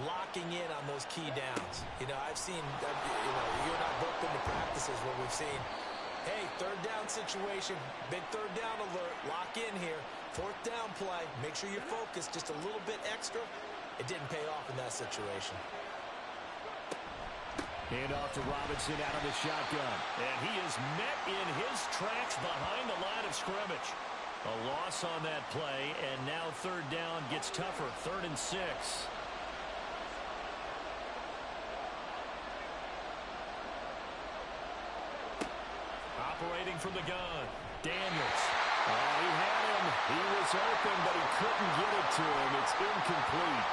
locking in on those key downs. You know, I've seen, you and I both been to practices where we've seen, hey, third down situation, big third down alert, lock in here. Fourth down play, make sure you're focused just a little bit extra. It didn't pay off in that situation. Hand off to Robinson out of the shotgun. And he is met in his tracks behind the line of scrimmage. A loss on that play, and now third down gets tougher. 3rd and 6. Operating from the gun, Daniels. Oh, he had him. He was open, but he couldn't get it to him. It's incomplete.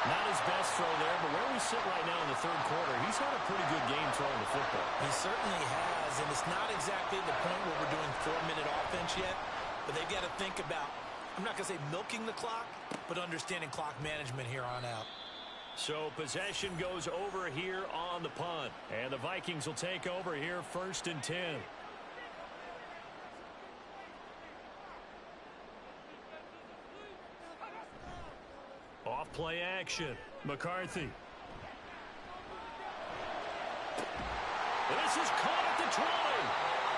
Not his best throw there, but where we sit right now in the third quarter, he's had a pretty good game throwing the football. He certainly has, and it's not exactly the point where we're doing 4-minute offense yet, but they've got to think about, I'm not going to say milking the clock, but understanding clock management here on out. So possession goes over here on the punt, and the Vikings will take over here 1st and 10. Off play action. McCarthy. This is caught at the 20.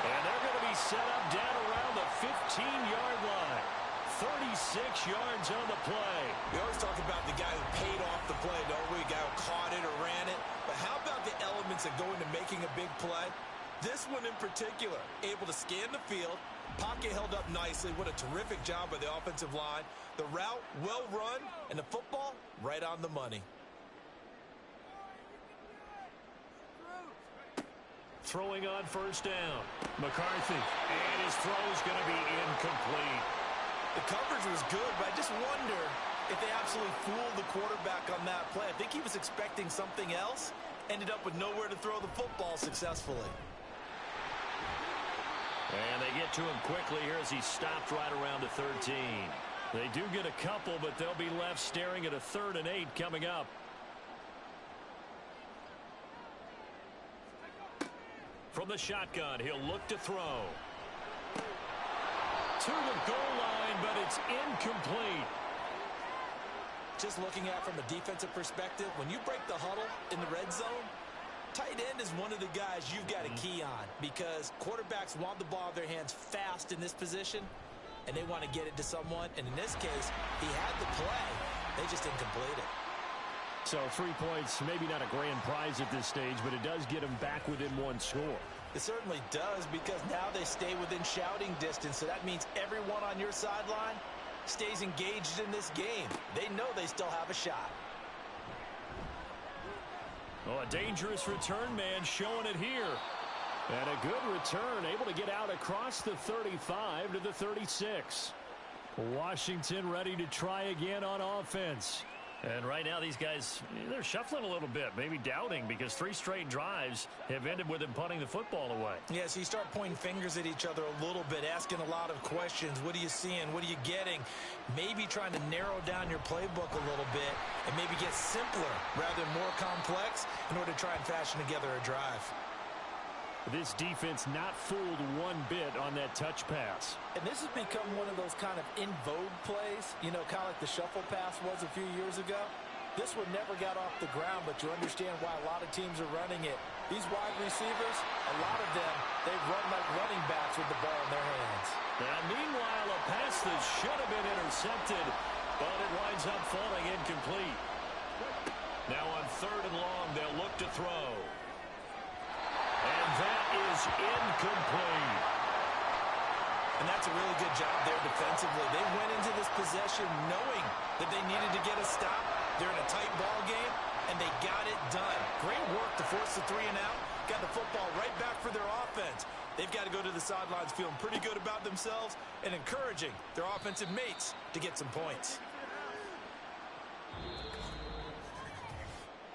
And they're going to be set up down around the 15-yard line. 36 yards on the play. We always talk about the guy who paid off the play, don't we? The guy who caught it or ran it. But how about the elements that go into making a big play? This one in particular, able to scan the field. Pocket held up nicely. What a terrific job by the offensive line. The route, well run, and the football, right on the money. Throwing on 1st down. McCarthy. And his throw is going to be incomplete. The coverage was good, but I just wonder if they absolutely fooled the quarterback on that play. I think he was expecting something else. Ended up with nowhere to throw the football successfully. And they get to him quickly here as he stopped right around the 13. They do get a couple, but they'll be left staring at a 3rd and 8 coming up. From the shotgun, he'll look to throw. To the goal line, but it's incomplete. Just looking at it from a defensive perspective, when you break the huddle in the red zone, tight end is one of the guys you've got to key on because quarterbacks want the ball in their hands fast in this position, and they want to get it to someone. And in this case, he had the play. They just didn't complete it. So 3 points, maybe not a grand prize at this stage, but it does get them back within 1 score. It certainly does because now they stay within shouting distance. So that means everyone on your sideline stays engaged in this game. They know they still have a shot. Oh, a dangerous return man showing it here. And a good return, able to get out across the 35 to the 36. Washington ready to try again on offense. And right now these guys, they're shuffling a little bit, maybe doubting because 3 straight drives have ended with them punting the football away. Yeah, so you start pointing fingers at each other a little bit, asking a lot of questions. What are you seeing? What are you getting? Maybe trying to narrow down your playbook a little bit and maybe get simpler rather than more complex in order to try and fashion together a drive. This defense not fooled one bit on that touch pass. And this has become one of those kind of in vogue plays, you know, kind of like the shuffle pass was a few years ago. This one never got off the ground, but you understand why a lot of teams are running it. These wide receivers, a lot of them, they run like running backs with the ball in their hands. Now, meanwhile, a pass that should have been intercepted, but it winds up falling incomplete. Now on 3rd and long, they'll look to throw. And that is incomplete. And that's a really good job there defensively. They went into this possession knowing that they needed to get a stop. They're in a tight ball game, and they got it done. Great work to force the 3 and out. Got the football right back for their offense. They've got to go to the sidelines feeling pretty good about themselves and encouraging their offensive mates to get some points.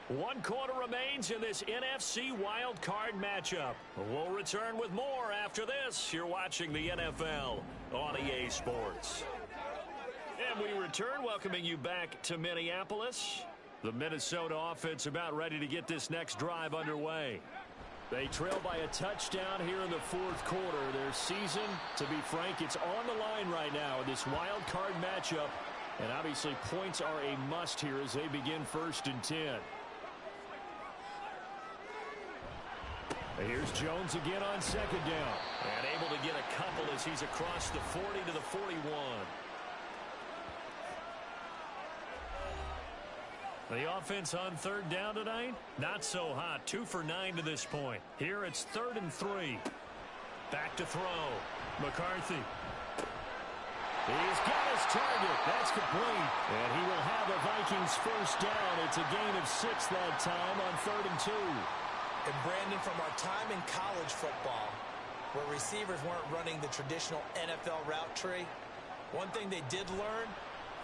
1 quarter remains in this NFC Wild Card matchup. We'll return with more after this. You're watching the NFL on EA Sports. And we return, welcoming you back to Minneapolis. The Minnesota offense about ready to get this next drive underway. They trail by a touchdown here in the 4th quarter. Their season, to be frank, it's on the line right now in this wild card matchup And obviously points are a must here as they begin 1st and 10. Here's Jones again on 2nd down. And able to get a couple as he's across the 40 to the 41. The offense on 3rd down tonight, not so hot. 2 for 9 to this point. Here it's 3rd and 3. Back to throw. McCarthy. He's got his target. That's complete. And he will have the Vikings 1st down. It's a gain of 6 that time on 3rd and 2. And Brandon, from our time in college football, where receivers weren't running the traditional NFL route tree, one thing they did learn,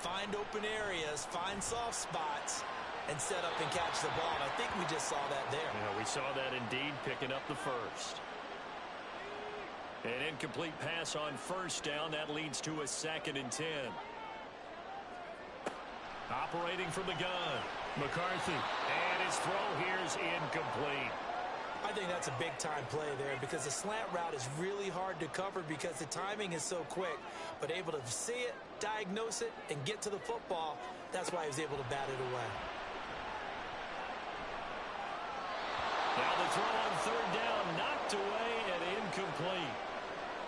find open areas, find soft spots, and set up and catch the ball. And I think we just saw that there. Yeah, we saw that indeed, picking up the 1st. An incomplete pass on 1st down. That leads to a 2nd and 10. Operating from the gun. McCarthy. And his throw here is incomplete. I think that's a big-time play there because the slant route is really hard to cover because the timing is so quick. But able to see it, diagnose it, and get to the football, that's why he was able to bat it away. Now the throw on 3rd down, knocked away and incomplete.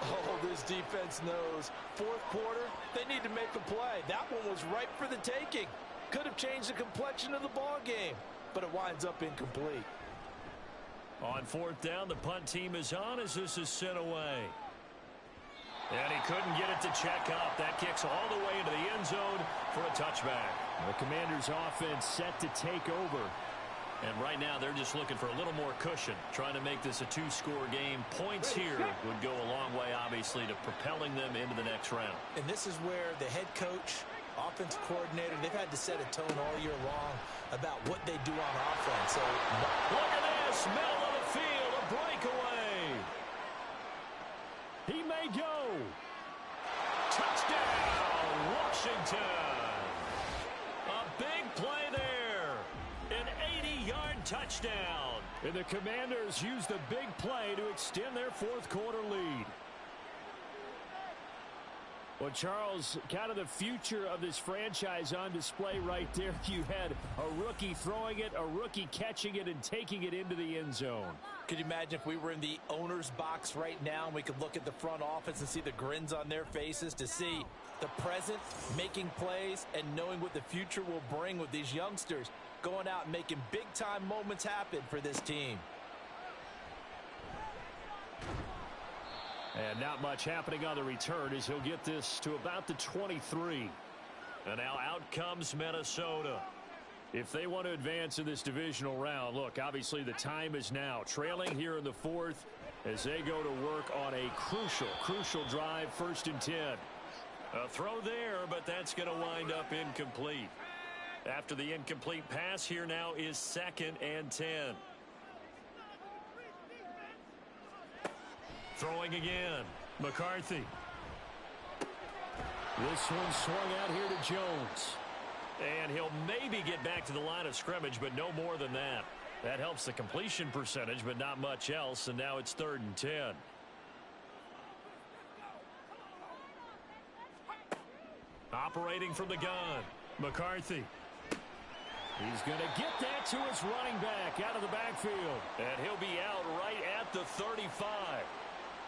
Oh, this defense knows. 4th quarter, they need to make a play. That one was ripe for the taking. Could have changed the complexion of the ball game, but it winds up incomplete. On 4th down, the punt team is on as this is sent away. And he couldn't get it to check up. That kicks all the way into the end zone for a touchback. The Commanders' offense set to take over. And right now, they're just looking for a little more cushion, trying to make this a 2-score game. Points here would go a long way, obviously, to propelling them into the next round. And this is where the head coach, offensive coordinator, they've had to set a tone all year long about what they do on offense. So, look at this, middle of the field, a breakaway. He may go. Touchdown, Washington. A big play there. An 80-yard touchdown. And the Commanders use the big play to extend their 4th quarter lead. Well, Charles, kind of the future of this franchise on display right there. You had a rookie throwing it, a rookie catching it, and taking it into the end zone. Could you imagine if we were in the owner's box right now and we could look at the front office and see the grins on their faces to see the present making plays and knowing what the future will bring with these youngsters going out and making big-time moments happen for this team. And not much happening on the return as he'll get this to about the 23. And now out comes Minnesota. If they want to advance in this divisional round, look, obviously the time is now. Trailing here in the 4th as they go to work on a crucial drive, 1st and 10. A throw there, but that's going to wind up incomplete. After the incomplete pass, here now is 2nd and 10. Throwing again. McCarthy. This one swung out here to Jones. And he'll maybe get back to the line of scrimmage, but no more than that. That helps the completion percentage, but not much else, and now it's 3rd and 10. Operating from the gun. McCarthy. He's going to get that to his running back out of the backfield. And he'll be out right at the 35.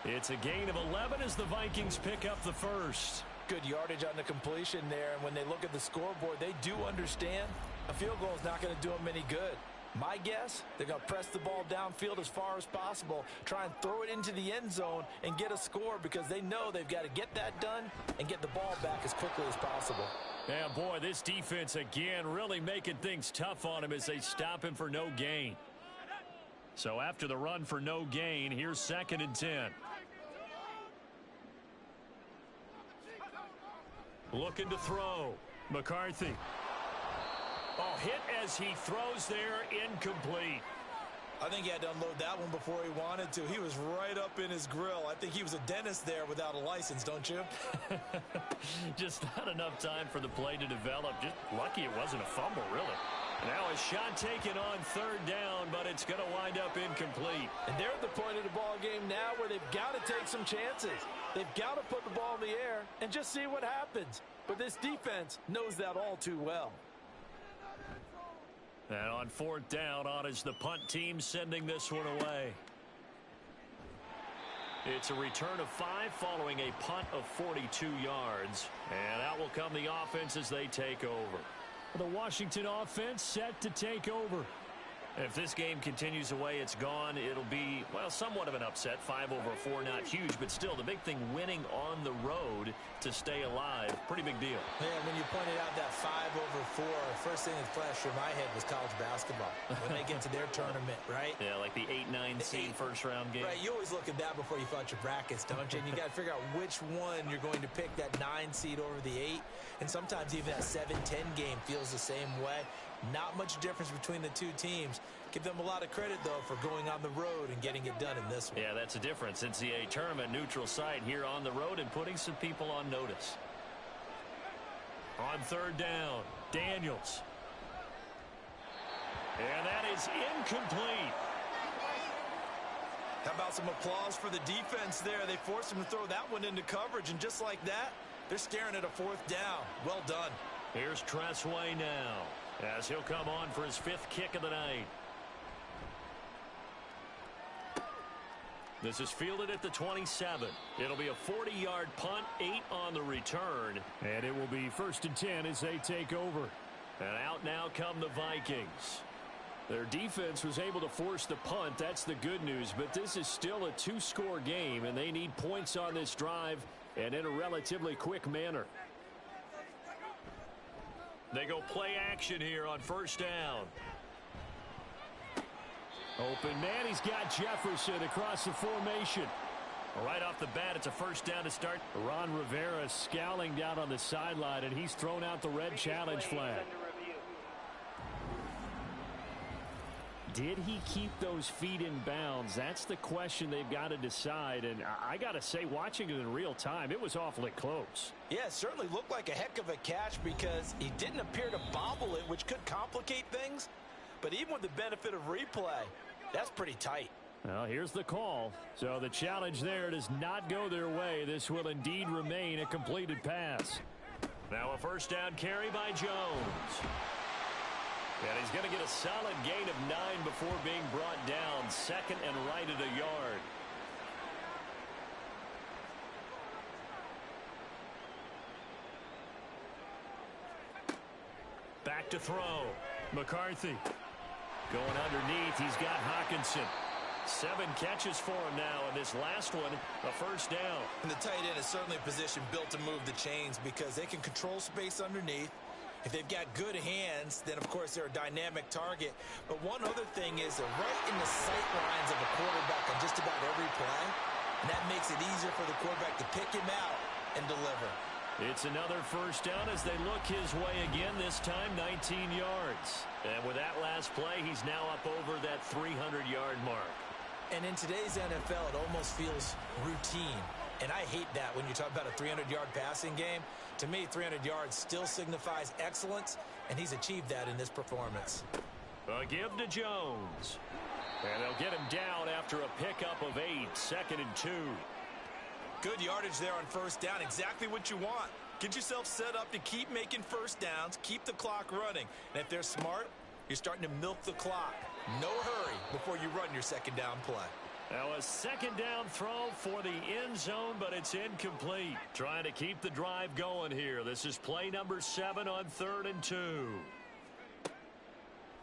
It's a gain of 11 as the Vikings pick up the 1st. Good yardage on the completion there, and when they look at the scoreboard, they do understand a field goal is not going to do them any good. My guess, they're going to press the ball downfield as far as possible, try and throw it into the end zone and get a score because they know they've got to get that done and get the ball back as quickly as possible. Yeah, boy, this defense again really making things tough on him as they stop him for no gain. So after the run for no gain, here's 2nd and 10. Looking to throw. McCarthy. Oh, hit as he throws there, incomplete. I think he had to unload that one before he wanted to. He was right up in his grill. I think he was a dentist there without a license, don't you? Just not enough time for the play to develop. Just lucky it wasn't a fumble, really. Now a shot taken on 3rd down, but it's going to wind up incomplete. And they're at the point of the ball game now where they've got to take some chances. They've got to put the ball in the air and just see what happens. But this defense knows that all too well. And on fourth down, on is the punt team sending this one away. It's a return of 5 following a punt of 42 yards. And out will come the offense as they take over. The Washington offense set to take over. If this game continues away, it's gone. It'll be, well, somewhat of an upset. 5-4, not huge, but still the big thing, winning on the road to stay alive. Pretty big deal. Yeah, when you pointed out that 5-4, first thing that flashed through my head was college basketball. When they get to their tournament, right? Yeah, like the 8-9 seed first round game. Right, you always look at that before you fill out your brackets, don't you? And you got to figure out which one you're going to pick, that 9 seed over the 8. And sometimes even that 7-10 game feels the same way. Not much difference between the two teams. Give them a lot of credit, though, for going on the road and getting it done in this one. Yeah, that's a difference. NCAA tournament neutral site here on the road and putting some people on notice. On third down, Daniels. And that is incomplete. How about some applause for the defense there? They forced him to throw that one into coverage, and just like that, they're staring at a fourth down. Well done. Here's Tressway now, as he'll come on for his 5th kick of the night. This is fielded at the 27. It'll be a 40-yard punt, 8 on the return. And it will be 1st and 10 as they take over. And out now come the Vikings. Their defense was able to force the punt. That's the good news. But this is still a 2-score game, and they need points on this drive and in a relatively quick manner. They go play action here on first down. Open man, he's got Jefferson across the formation. Right off the bat, it's a first down to start. Ron Rivera scowling down on the sideline, and he's thrown out the red challenge flag. Did he keep those feet in bounds? That's the question they've got to decide. And I got to say, watching it in real time, it was awfully close. Yeah, it certainly looked like a heck of a catch because he didn't appear to bobble it, which could complicate things. But even with the benefit of replay, that's pretty tight. Well, here's the call. So the challenge there does not go their way. This will indeed remain a completed pass. Now a first down carry by Jones. And he's going to get a solid gain of 9 before being brought down. 2nd and right at a yard. Back to throw. McCarthy. Going underneath, he's got Hawkinson. 7 catches for him now, and this last one, a first down. And the tight end is certainly a position built to move the chains because they can control space underneath. If they've got good hands, then, of course, they're a dynamic target. But one other thing is they're right in the sight lines of a quarterback on just about every play, and that makes it easier for the quarterback to pick him out and deliver. It's another first down as they look his way again, this time 19 yards. And with that last play, he's now up over that 300-yard mark. And in today's NFL, it almost feels routine. And I hate that when you talk about a 300-yard passing game. To me, 300 yards still signifies excellence, and he's achieved that in this performance. A give to Jones. And they'll get him down after a pickup of 8, 2nd and 2. Good yardage there on first down, exactly what you want. Get yourself set up to keep making first downs, keep the clock running. And if they're smart, you're starting to milk the clock. No hurry before you run your second down play. Now a second down throw for the end zone, but it's incomplete. Trying to keep the drive going here. This is play number 7 on 3rd and 2.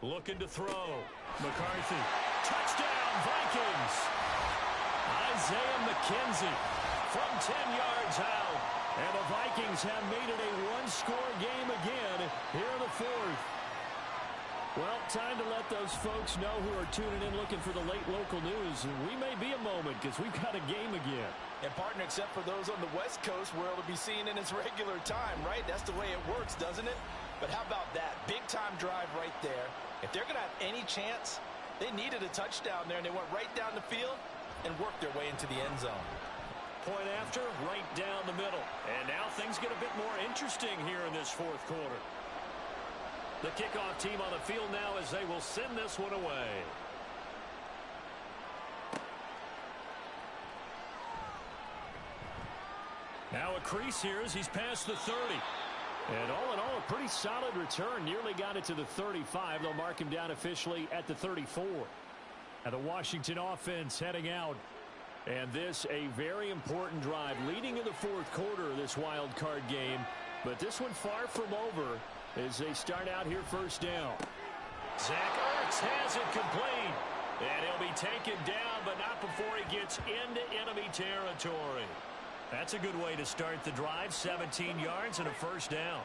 Looking to throw. McCarthy. Touchdown, Vikings. Isaiah McKenzie from 10 yards out. And the Vikings have made it a 1-score game again here in the 4th. Well, time to let those folks know who are tuning in looking for the late local news. We may be a moment because we've got a game again. And, partner, except for those on the West Coast where it'll be seen in its regular time, right? That's the way it works, doesn't it? But how about that? Big-time drive right there. If they're going to have any chance, they needed a touchdown there, and they went right down the field and worked their way into the end zone. Point after, right down the middle. And now things get a bit more interesting here in this 4th quarter. The kickoff team on the field now as they will send this one away. Now a crease here as he's past the 30. And all in all, a pretty solid return. Nearly got it to the 35. They'll mark him down officially at the 34. Now the Washington offense heading out. And this a very important drive leading in the fourth quarter of this wild card game. But this one far from over as they start out here first down. Zach Ertz has it complete. And he'll be taken down, but not before he gets into enemy territory. That's a good way to start the drive. 17 yards and a first down.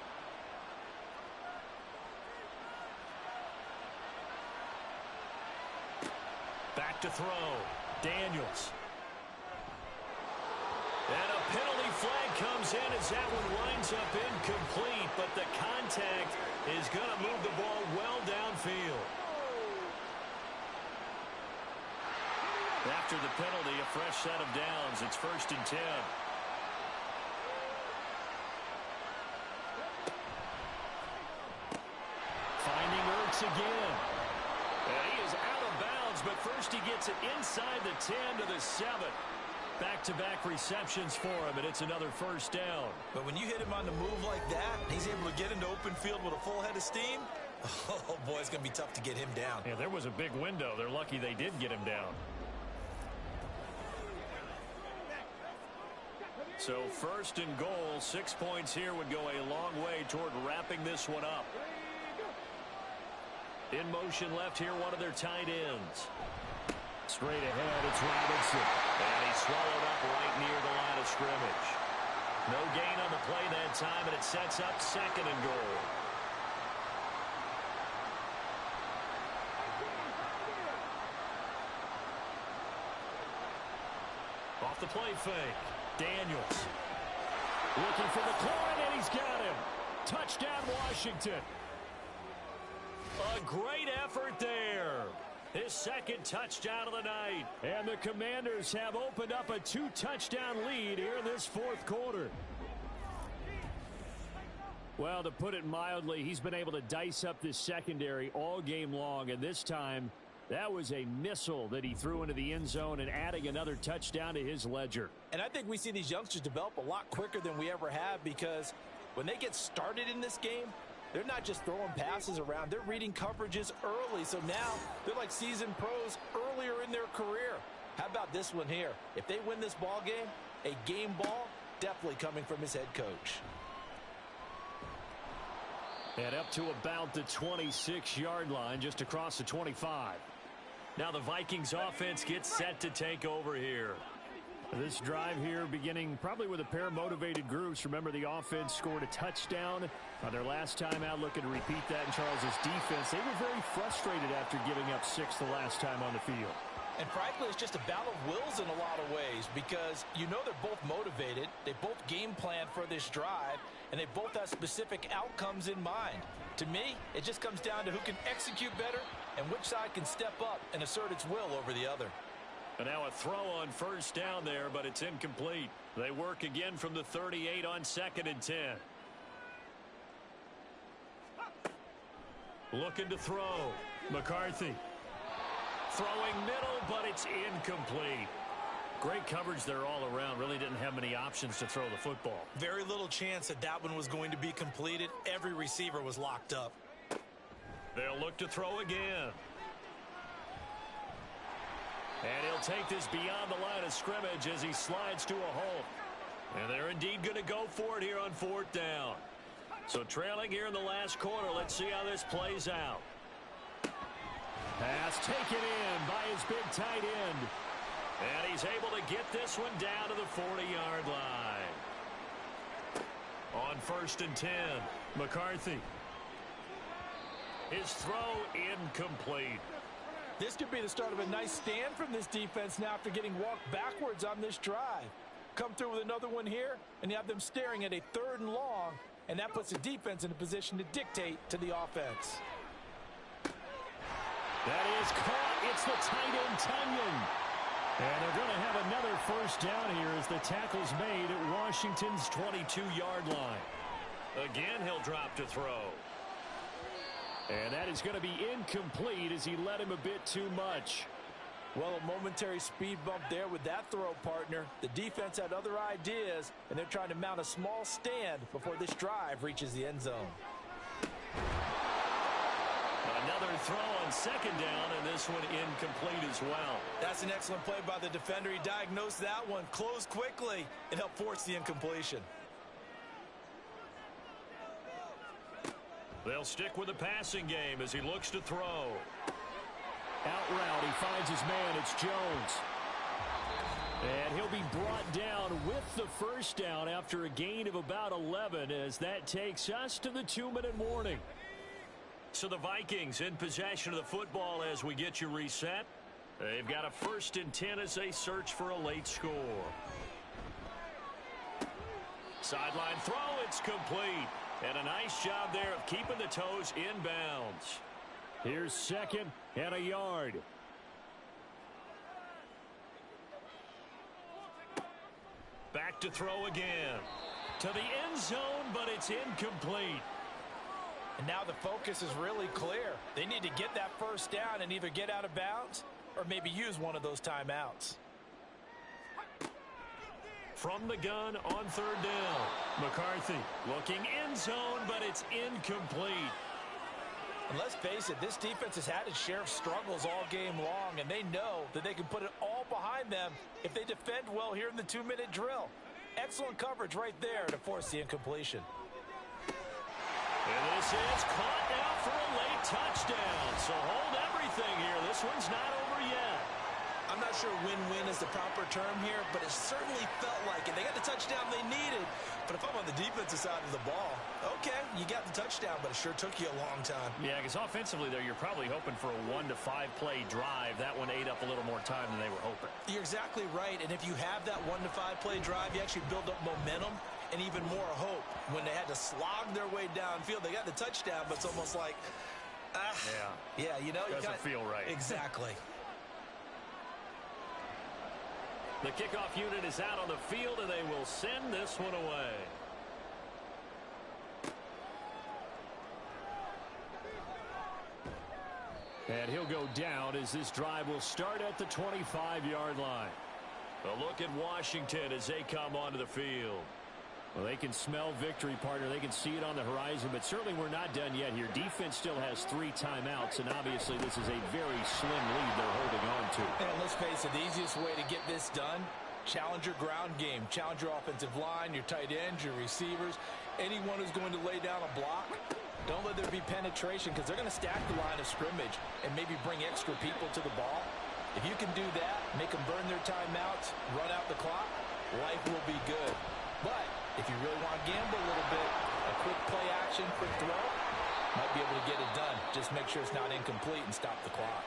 Back to throw. Daniels. And a penalty flag comes in as that one winds up incomplete, but the contact is going to move the ball well downfield. After the penalty, a fresh set of downs. It's 1st and 10. Finding Ertz again. And he is out of bounds, but first he gets it inside the 10 to the 7. Back-to-back receptions for him, and it's another first down. But when you hit him on the move like that, he's able to get into open field with a full head of steam. Oh, boy, it's going to be tough to get him down. Yeah, there was a big window. They're lucky they did get him down. So 1st and goal, 6 points here would go a long way toward wrapping this one up. In motion left here, one of their tight ends. Straight ahead, it's Robinson. And he's swallowed up right near the line of scrimmage. No gain on the play that time, and it sets up 2nd and goal. Off the play fake. Daniels. Looking for the climb, and he's got him. Touchdown, Washington. A great effort there. His 2nd touchdown of the night. And the Commanders have opened up a 2-touchdown lead here in this fourth quarter. Well, to put it mildly, he's been able to dice up this secondary all game long, and this time that was a missile that he threw into the end zone and adding another touchdown to his ledger. And I think we see these youngsters develop a lot quicker than we ever have, because when they get started in this game, they're not just throwing passes around. They're reading coverages early. So now they're like seasoned pros earlier in their career. How about this one here? If they win this ball game, a game ball definitely coming from his head coach. And up to about the 26-yard line, just across the 25. Now the Vikings offense gets set to take over here. This drive here beginning probably with a pair of motivated groups. Remember, the offense scored a touchdown on their last time out, looking to repeat that in Charles's defense. They were very frustrated after giving up 6 the last time on the field. And frankly, it's just a battle of wills in a lot of ways, because you know they're both motivated. They both game plan for this drive, and they both have specific outcomes in mind. To me, it just comes down to who can execute better and which side can step up and assert its will over the other. And now a throw on first down there, but it's incomplete. They work again from the 38 on 2nd and 10. Looking to throw. McCarthy. Throwing middle, but it's incomplete. Great coverage there all around. Really didn't have many options to throw the football. Very little chance that that one was going to be completed. Every receiver was locked up. They'll look to throw again. And he'll take this beyond the line of scrimmage as he slides to a halt. And they're indeed going to go for it here on 4th down. So trailing here in the last quarter. Let's see how this plays out. Pass taken in by his big tight end. And he's able to get this one down to the 40-yard line. On 1st and 10, McCarthy. His throw incomplete. This could be the start of a nice stand from this defense now after getting walked backwards on this drive. Come through with another one here, and you have them staring at a 3rd and long, and that puts the defense in a position to dictate to the offense. That is caught. It's the tight end, Tunyon. And they're going to have another first down here as the tackle's made at Washington's 22-yard line. Again, he'll drop to throw. And that is going to be incomplete as he led him a bit too much. Well, a momentary speed bump there with that throw, partner. The defense had other ideas, and they're trying to mount a small stand before this drive reaches the end zone. Another throw on second down, and this one incomplete as well. That's an excellent play by the defender. He diagnosed that one, closed quickly, and helped force the incompletion. They'll stick with the passing game as he looks to throw. Out route, he finds his man. It's Jones. And he'll be brought down with the first down after a gain of about 11 as that takes us to the 2-minute warning. So the Vikings in possession of the football as we get you reset. They've got a 1st and 10 as they search for a late score. Sideline throw, it's complete. And a nice job there of keeping the toes inbounds. Here's 2nd and a yard. Back to throw again. To the end zone, but it's incomplete. And now the focus is really clear. They need to get that first down and either get out of bounds or maybe use one of those timeouts. From the gun on 3rd down. McCarthy looking end zone, but it's incomplete. And let's face it, this defense has had its share of struggles all game long, and they know that they can put it all behind them if they defend well here in the 2-minute drill. Excellent coverage right there to force the incompletion. And this is caught now for a late touchdown. So hold everything here. This one's not over yet. I'm not sure win-win is the proper term here, but it certainly felt like it. They got the touchdown they needed. But if I'm on the defensive side of the ball, okay, you got the touchdown, but it sure took you a long time. Yeah, because offensively there, you're probably hoping for a 1 to 5 play drive. That one ate up a little more time than they were hoping. You're exactly right. And if you have that 1 to 5 play drive, you actually build up momentum and even more hope. When they had to slog their way downfield, they got the touchdown, but it's almost like, yeah, you know, doesn't feel right. Exactly. The kickoff unit is out on the field, and they will send this one away. And he'll go down as this drive will start at the 25-yard line. A look at Washington as they come onto the field. Well, they can smell victory, partner. They can see it on the horizon, but certainly we're not done yet here. Defense still has 3 timeouts, and obviously this is a very slim lead they're holding on to. And let's face it, the easiest way to get this done, challenge your ground game. Challenge your offensive line, your tight ends, your receivers, anyone who's going to lay down a block. Don't let there be penetration because they're going to stack the line of scrimmage and maybe bring extra people to the ball. If you can do that, make them burn their timeouts, run out the clock, life will be good. But if you really want to gamble a little bit, a quick play action, quick throw, might be able to get it done. Just make sure it's not incomplete and stop the clock.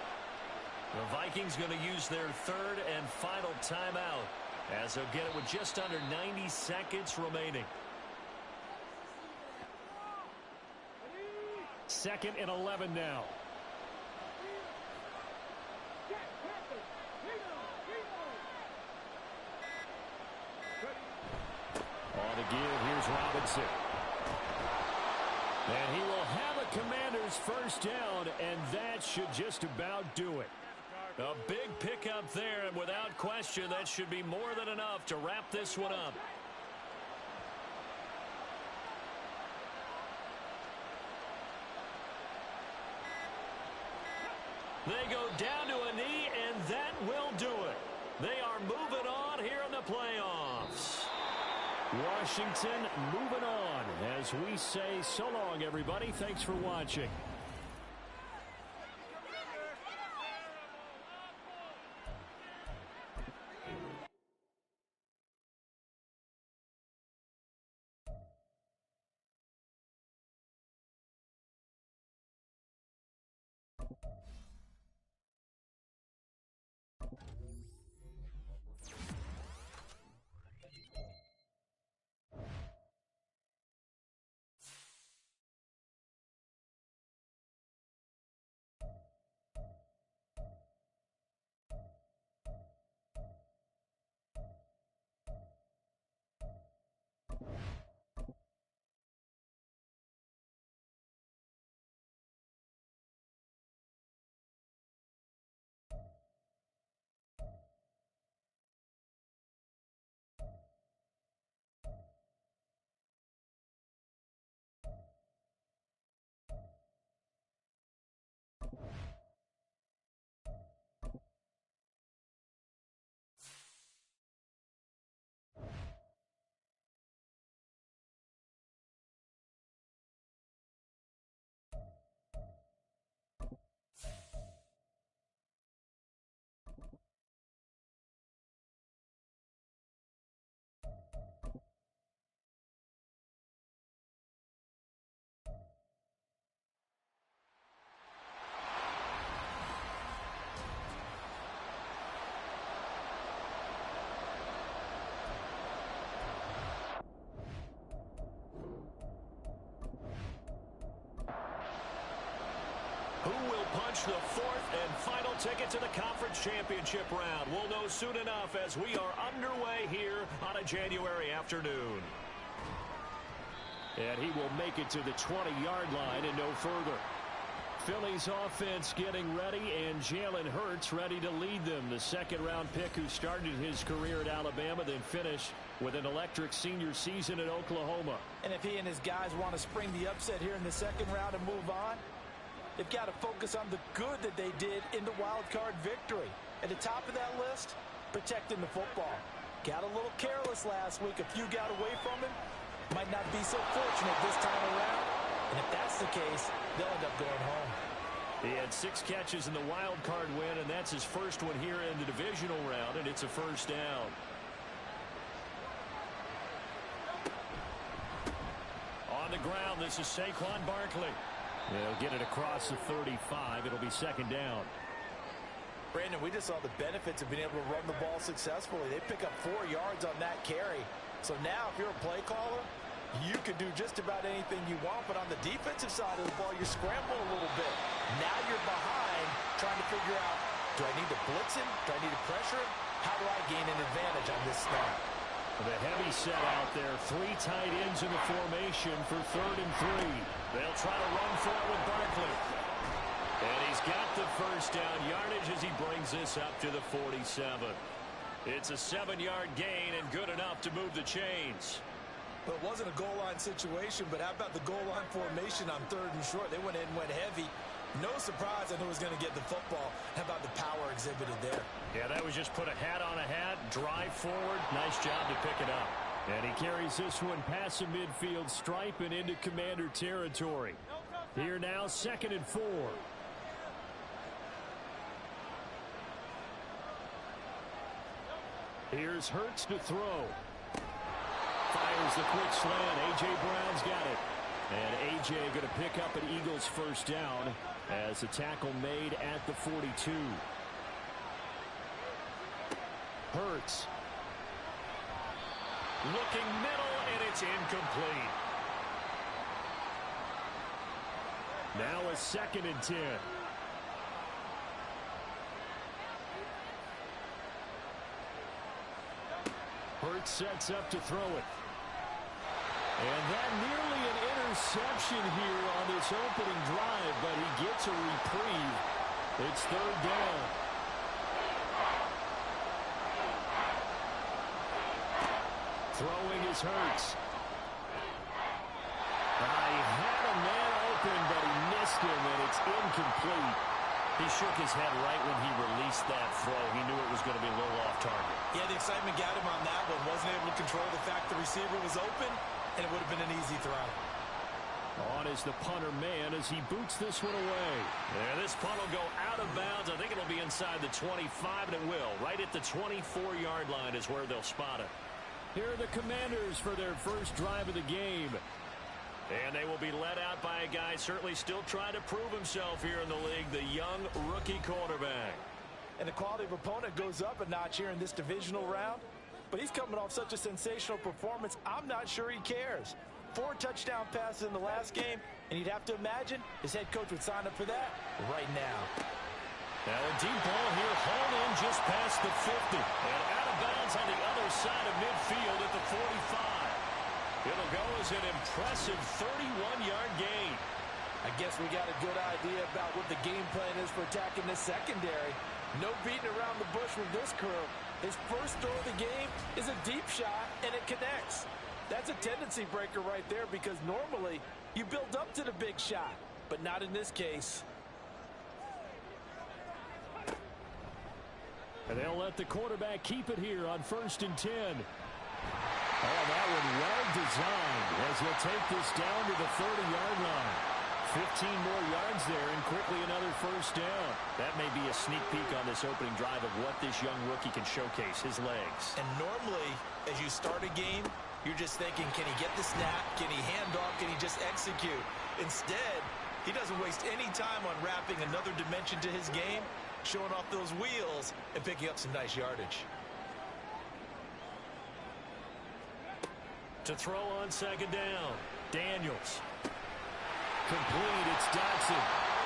The Vikings going to use their 3rd and final timeout as they'll get it with just under 90 seconds remaining. 2nd and 11 now. On the give, here's Robinson. And he will have a Commander's first down, and that should just about do it. A big pickup there, and without question, that should be more than enough to wrap this one up. They go down to a knee, and that will do it. They are moving on here in the playoffs. Washington moving on as we say so long, everybody. Thanks for watching. punch the fourth and final ticket to the conference championship round. We'll know soon enough as we are underway here on a January afternoon. And he will make it to the 20-yard line and no further. Philly's offense getting ready, and Jalen Hurts ready to lead them. The second-round pick who started his career at Alabama, then finished with an electric senior season at Oklahoma. And if he and his guys want to spring the upset here in the second round and move on, they've got to focus on the good that they did in the wild card victory. At the top of that list, protecting the football. Got a little careless last week. A few got away from him. Might not be so fortunate this time around. And if that's the case, they'll end up going home. He had 6 catches in the wild card win, and that's his first one here in the divisional round, and it's a first down. On the ground, this is Saquon Barkley. They'll get it across the 35. It'll be second down. Brandon, we just saw the benefits of being able to run the ball successfully. They pick up 4 yards on that carry. So now, if you're a play caller, you can do just about anything you want, but on the defensive side of the ball, you're scrambling a little bit. Now you're behind, trying to figure out, do I need to blitz him? Do I need to pressure him? How do I gain an advantage on this snap? The heavy set out there. 3 tight ends in the formation for 3rd and 3. They'll try to run for it with Barkley. And he's got the first down yardage as he brings this up to the 47. It's a 7-yard gain and good enough to move the chains. But it wasn't a goal line situation, but how about the goal line formation on 3rd and short? They went in and went heavy. No surprise I knew he was going to get the football. How about the power exhibited there? Yeah, that was just put a hat on a hat, drive forward. Nice job to pick it up. And he carries this one past the midfield stripe and into Commander territory. Here now, 2nd and 4. Here's Hurts to throw. Fires the quick slant. A.J. Brown's got it. And A.J. going to pick up an Eagles first down as the tackle made at the 42. Hurts. Looking middle, and it's incomplete. Now a 2nd and 10. Hurts sets up to throw it. And that nearly an interception here on this opening drive, but he gets a reprieve. It's 3rd down. Throwing is Hurts. He had a man open, but he missed him, and it's incomplete. He shook his head right when he released that throw. He knew it was going to be a little off target. Yeah, the excitement got him on that one. Wasn't able to control the fact the receiver was open, and it would have been an easy throw. On is the punter man as he boots this one away. Yeah, this punt will go out of bounds. I think it'll be inside the 25, and it will. Right at the 24-yard line is where they'll spot it. Here are the Commanders for their first drive of the game. And they will be led out by a guy certainly still trying to prove himself here in the league, the young rookie quarterback. And the quality of opponent goes up a notch here in this divisional round. But he's coming off such a sensational performance, I'm not sure he cares. 4 touchdown passes in the last game, and you'd have to imagine his head coach would sign up for that right now. Now a deep ball here, hauled in just past the 50. And out of bounds on the other side of midfield at the 45. It'll go as an impressive 31-yard gain. I guess we got a good idea about what the game plan is for attacking this secondary. No beating around the bush with this crew. His first throw of the game is a deep shot, and it connects. That's a tendency breaker right there because normally you build up to the big shot, but not in this case. And they'll let the quarterback keep it here on 1st and 10. Oh, that one well designed as he'll take this down to the 30-yard line. 15 more yards there and quickly another first down. That may be a sneak peek on this opening drive of what this young rookie can showcase, his legs. And normally, as you start a game, you're just thinking, can he get the snap? Can he hand off? Can he just execute? Instead, he doesn't waste any time on wrapping another dimension to his game, showing off those wheels and picking up some nice yardage. To throw on 2nd down, Daniels. Complete, it's Dodson.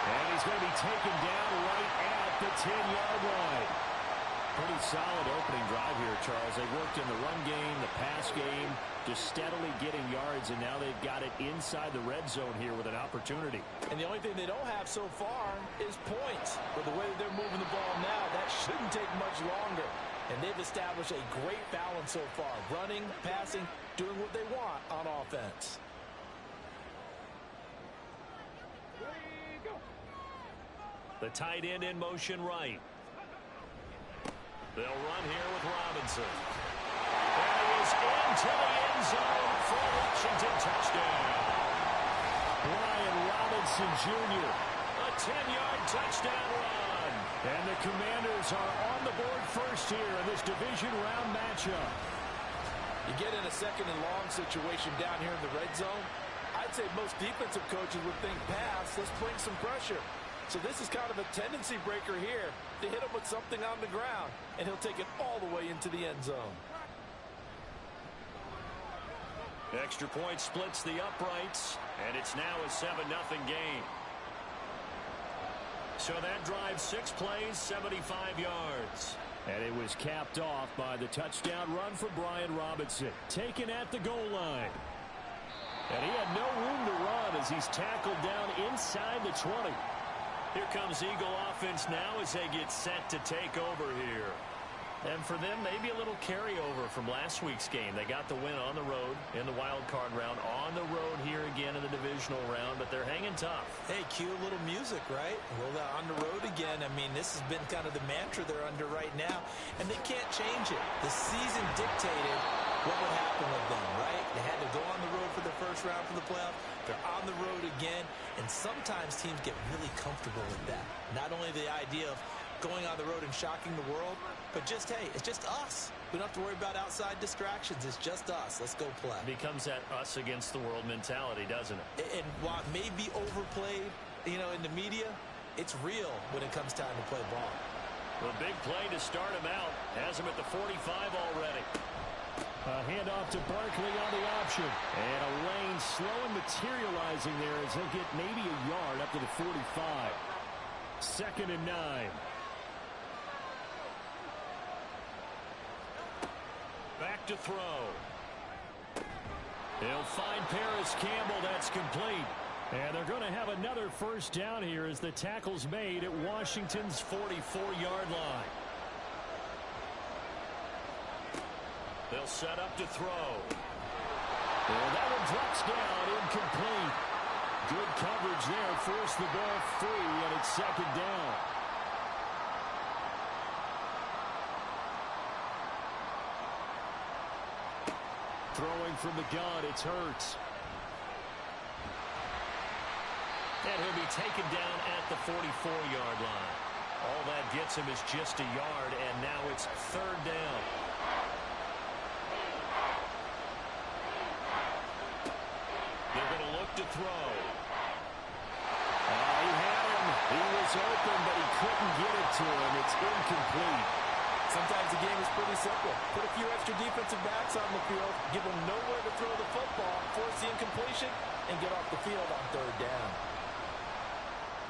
And he's going to be taken down right at the 10-yard line. Pretty solid opening drive here, Charles. They worked in the run game, the pass game, just steadily getting yards, and now they've got it inside the red zone here with an opportunity. And the only thing they don't have so far is points. But the way that they're moving the ball now, that shouldn't take much longer. And they've established a great balance so far. Running, passing, doing what they want on offense. The tight end in motion right. They'll run here with Robinson. And he is into the end zone for a Washington touchdown. Brian Robinson Jr. A 10-yard touchdown run. And the Commanders are on the board first here in this division round matchup. You get in a second and long situation down here in the red zone. I'd say most defensive coaches would think pass. Let's bring some pressure. So this is kind of a tendency breaker here to hit him with something on the ground, and he'll take it all the way into the end zone. Extra point splits the uprights, and it's now a 7-0 game. So that drive, 6 plays, 75 yards. And it was capped off by the touchdown run for Brian Robinson, taken at the goal line. And he had no room to run as he's tackled down inside the 20. Here comes Eagle offense now as they get set to take over here. And for them, maybe a little carryover from last week's game. They got the win on the road in the wild card round, on the road here again in the divisional round, but they're hanging tough. Hey, cue a little music, right? Well, they're on the road again. I mean, this has been kind of the mantra they're under right now, and they can't change it. The season dictated what would happen with them, right? They had to go on the road for the first round for the playoffs. They're on the road again, and sometimes teams get really comfortable with that. Not only the idea of going on the road and shocking the world, but just, hey, it's just us. We don't have to worry about outside distractions. It's just us. Let's go play. It becomes that us against the world mentality, doesn't it? And while it may be overplayed, you know, in the media, it's real when it comes time to play ball. The big play to start him out. Has him at the 45 already. A handoff to Barkley on the option. And a lane slow and materializing there as he'll get maybe a yard up to the 45. 2nd and 9. Back to throw. He'll find Paris Campbell. That's complete. And they're going to have another first down here as the tackle's made at Washington's 44-yard line. They'll set up to throw. And that one drops down, incomplete. Good coverage there, forced the ball free, and it's 2nd down. Throwing from the gun, it's Hurts. And he'll be taken down at the 44-yard line. All that gets him is just a yard, and now it's 3rd down. They're going to look to throw. He had him. He was open, but he couldn't get it to him. It's incomplete. Sometimes the game is pretty simple. Put a few extra defensive backs on the field, give them nowhere to throw the football, force the incompletion, and get off the field on 3rd down.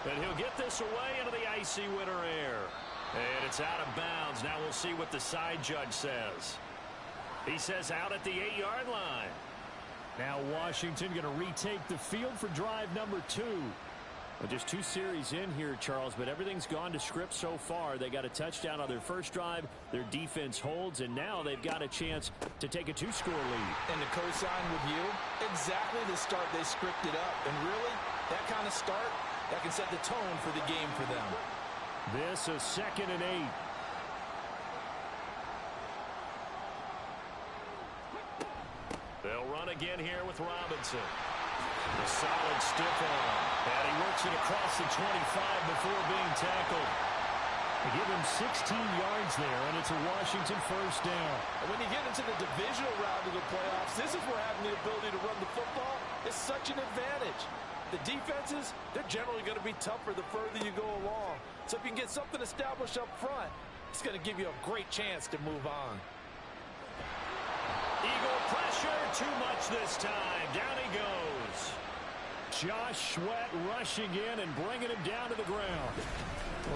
But he'll get this away into the icy winter air. And it's out of bounds. Now we'll see what the side judge says. He says out at the 8-yard line. Now Washington going to retake the field for drive number 2. Well, just 2 series in here, Charles, but everything's gone to script so far. They got a touchdown on their first drive. Their defense holds, and now they've got a chance to take a 2-score lead. And to co-sign with you, exactly the start they scripted up. And really, that kind of start, that can set the tone for the game for them. This is 2nd and 8. They'll run again here with Robinson. A solid stiff arm. And he works it across the 25 before being tackled. They give him 16 yards there, and it's a Washington first down. And when you get into the divisional round of the playoffs, this is where having the ability to run the football is such an advantage. The defenses, they're generally going to be tougher the further you go along. So if you can get something established up front, it's going to give you a great chance to move on. Eagle pressure, too much this time. Down he goes. Josh Sweat rushing in and bringing him down to the ground.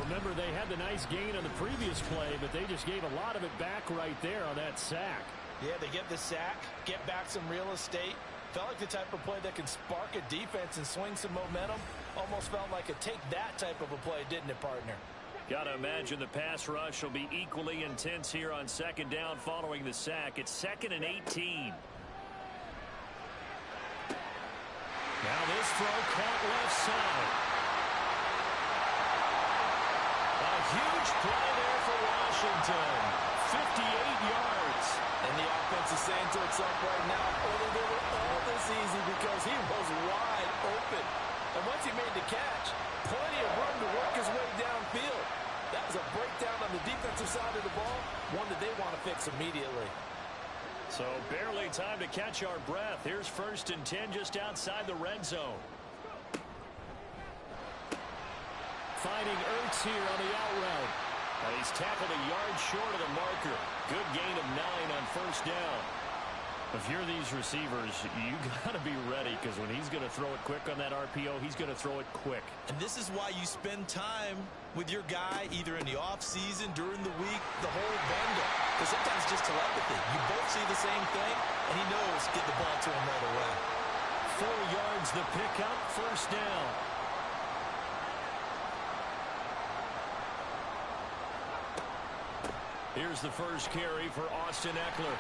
Remember, they had the nice gain on the previous play, but they just gave a lot of it back right there on that sack. Yeah, they get the sack, get back some real estate. Felt like the type of play that can spark a defense and swing some momentum. Almost felt like a take that type of a play, didn't it, partner? Gotta imagine the pass rush will be equally intense here on second down following the sack. It's 2nd and 18. Now this throw caught left side. A huge play there for Washington. 58 yards. And the offense is saying to itself right now, only they were all this easy because he was wide open. And once he made the catch, plenty of room to work his way downfield. That was a breakdown on the defensive side of the ball, one that they want to fix immediately. So barely time to catch our breath. Here's 1st and 10 just outside the red zone. Finding Ertz here on the out route. He's tackled a yard short of the marker. Good gain of 9 on 1st down. If you're these receivers, you got to be ready because when he's going to throw it quick on that RPO, he's going to throw it quick. And this is why you spend time with your guy either in the offseason, during the week, the whole bundle. Because sometimes just telepathy. You both see the same thing, and he knows get the ball to him right away. 4 yards the pickup, 1st down. Here's the first carry for Austin Eckler.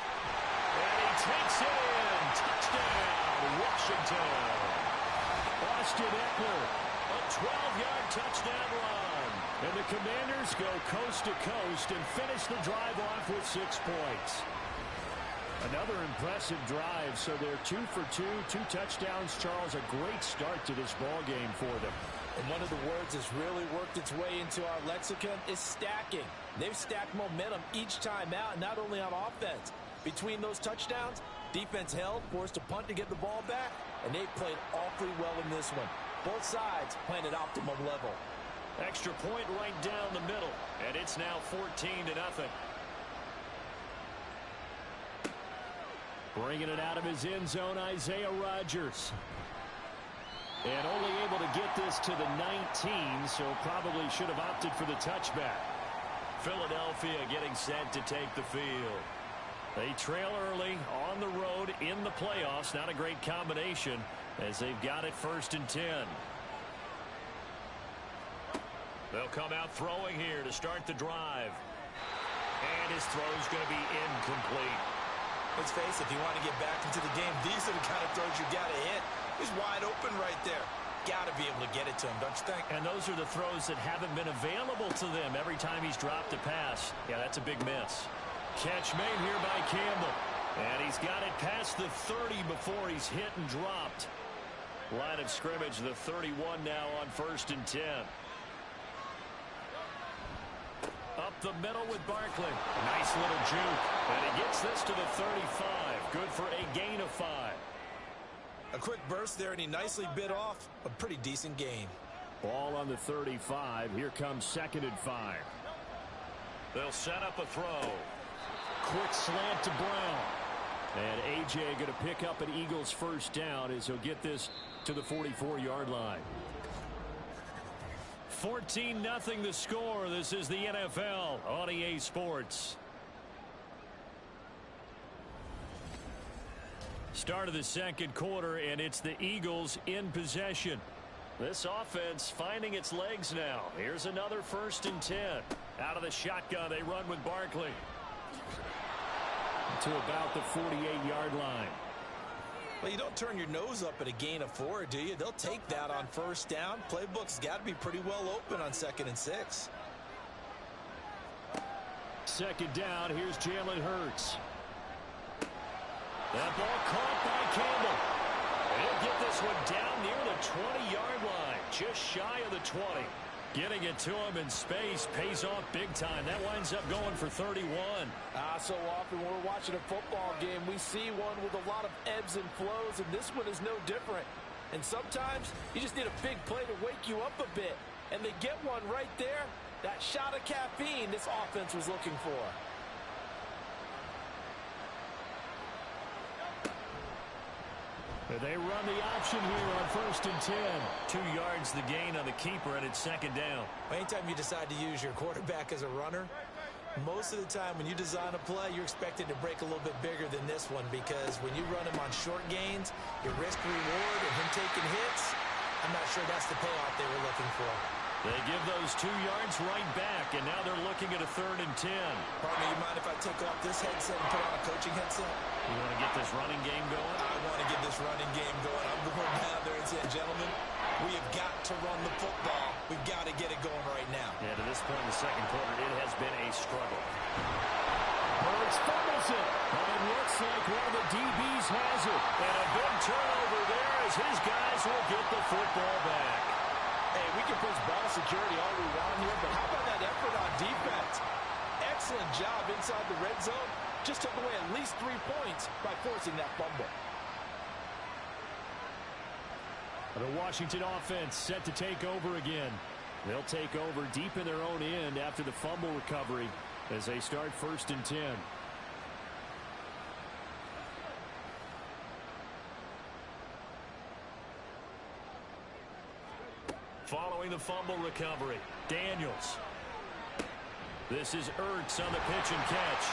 And he takes it in. Touchdown, Washington. Austin Eckler, a 12-yard touchdown run. And the Commanders go coast to coast and finish the drive off with 6 points. Another impressive drive, so they're 2 for 2, 2 touchdowns. Charles, a great start to this ball game for them. And one of the words that's really worked its way into our lexicon is stacking. They've stacked momentum each time out, not only on offense. Between those touchdowns, defense held, forced a punt to get the ball back, and they played awfully well in this one. Both sides playing at optimum level. Extra point right down the middle, and it's now 14-0. Bringing it out of his end zone, Isaiah Rodgers. And only able to get this to the 19, so probably should have opted for the touchback. Philadelphia getting set to take the field. They trail early on the road in the playoffs. Not a great combination as they've got it 1st and 10. They'll come out throwing here to start the drive. And his throw's going to be incomplete. Let's face it, if you want to get back into the game, these are the kind of throws you got to hit. He's wide open right there. Got to be able to get it to him, don't you think? And those are the throws that haven't been available to them every time he's dropped a pass. Yeah, that's a big miss. Catch made here by Campbell. And he's got it past the 30 before he's hit and dropped. Line of scrimmage, the 31 now on 1st and 10. Up the middle with Barkley. Nice little juke. And he gets this to the 35. Good for a gain of 5. A quick burst there, and he nicely bit off a pretty decent gain. Ball on the 35. Here comes 2nd and 5. They'll set up a throw. Quick slant to Brown. And A.J. going to pick up an Eagles 1st down as he'll get this to the 44-yard line. 14-0 the score. This is the NFL on EA Sports. Start of the 2nd quarter, and it's the Eagles in possession. This offense finding its legs now. Here's another 1st and 10. Out of the shotgun, they run with Barkley. To about the 48-yard line. Well, you don't turn your nose up at a gain of 4, do you? They'll take that on 1st down. Playbook's got to be pretty well open on 2nd and 6. 2nd down, here's Jalen Hurts. That ball caught by Campbell. He'll get this one down near the 20-yard line, just shy of the 20. Getting it to him in space pays off big time. That winds up going for 31. So often when we're watching a football game, we see one with a lot of ebbs and flows, and this one is no different. And sometimes you just need a big play to wake you up a bit. And they get one right there. That shot of caffeine this offense was looking for. They run the option here on 1st and 10. 2 yards the gain on the keeper, and it's 2nd down. Anytime you decide to use your quarterback as a runner, most of the time when you design a play, you're expected to break a little bit bigger than this one, because when you run him on short gains, your risk reward and him taking hits, I'm not sure that's the payoff they were looking for. They give those 2 yards right back, and now they're looking at a 3rd and 10. Partner, you mind if I take off this headset and put on a coaching headset? You want to get this running game going? I want to get this running game going. I'm going down there and saying, gentlemen, we have got to run the football. We've got to get it going right now. Yeah, to this point in the 2nd quarter, it has been a struggle. Hurts fumbles it, and it looks like one of the DBs has it. And a big turnover there as his guys will get the football back. Hey, we can push ball security all we want here, but how about that effort on defense? Excellent job inside the red zone. Just took away at least 3 points by forcing that fumble. The Washington offense set to take over again. They'll take over deep in their own end after the fumble recovery as they start 1st and 10. Following the fumble recovery, Daniels. This is Ertz on the pitch and catch.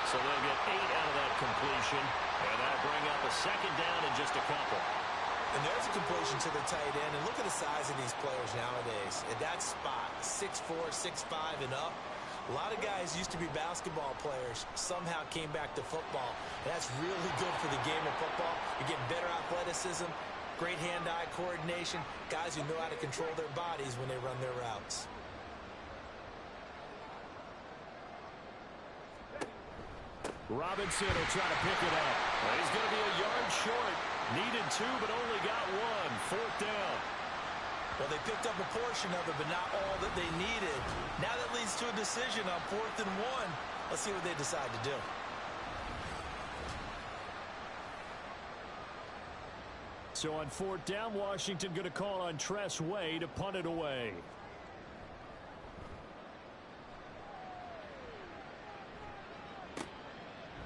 So they'll get 8 out of that completion, and that'll bring up a 2nd down in just a couple. And there's a completion to the tight end. And look at the size of these players nowadays. At that spot, 6'4", 6'5", and up. A lot of guys used to be basketball players, somehow came back to football. And that's really good for the game of football. You're getting better athleticism, great hand-eye coordination, guys who know how to control their bodies when they run their routes. Robinson will try to pick it up. Well, he's going to be a yard short. Needed 2, but only got 1. 4th down. Well, they picked up a portion of it, but not all that they needed. Now that leads to a decision on 4th and 1. Let's see what they decide to do. So on 4th down, Washington going to call on Tress Way to punt it away.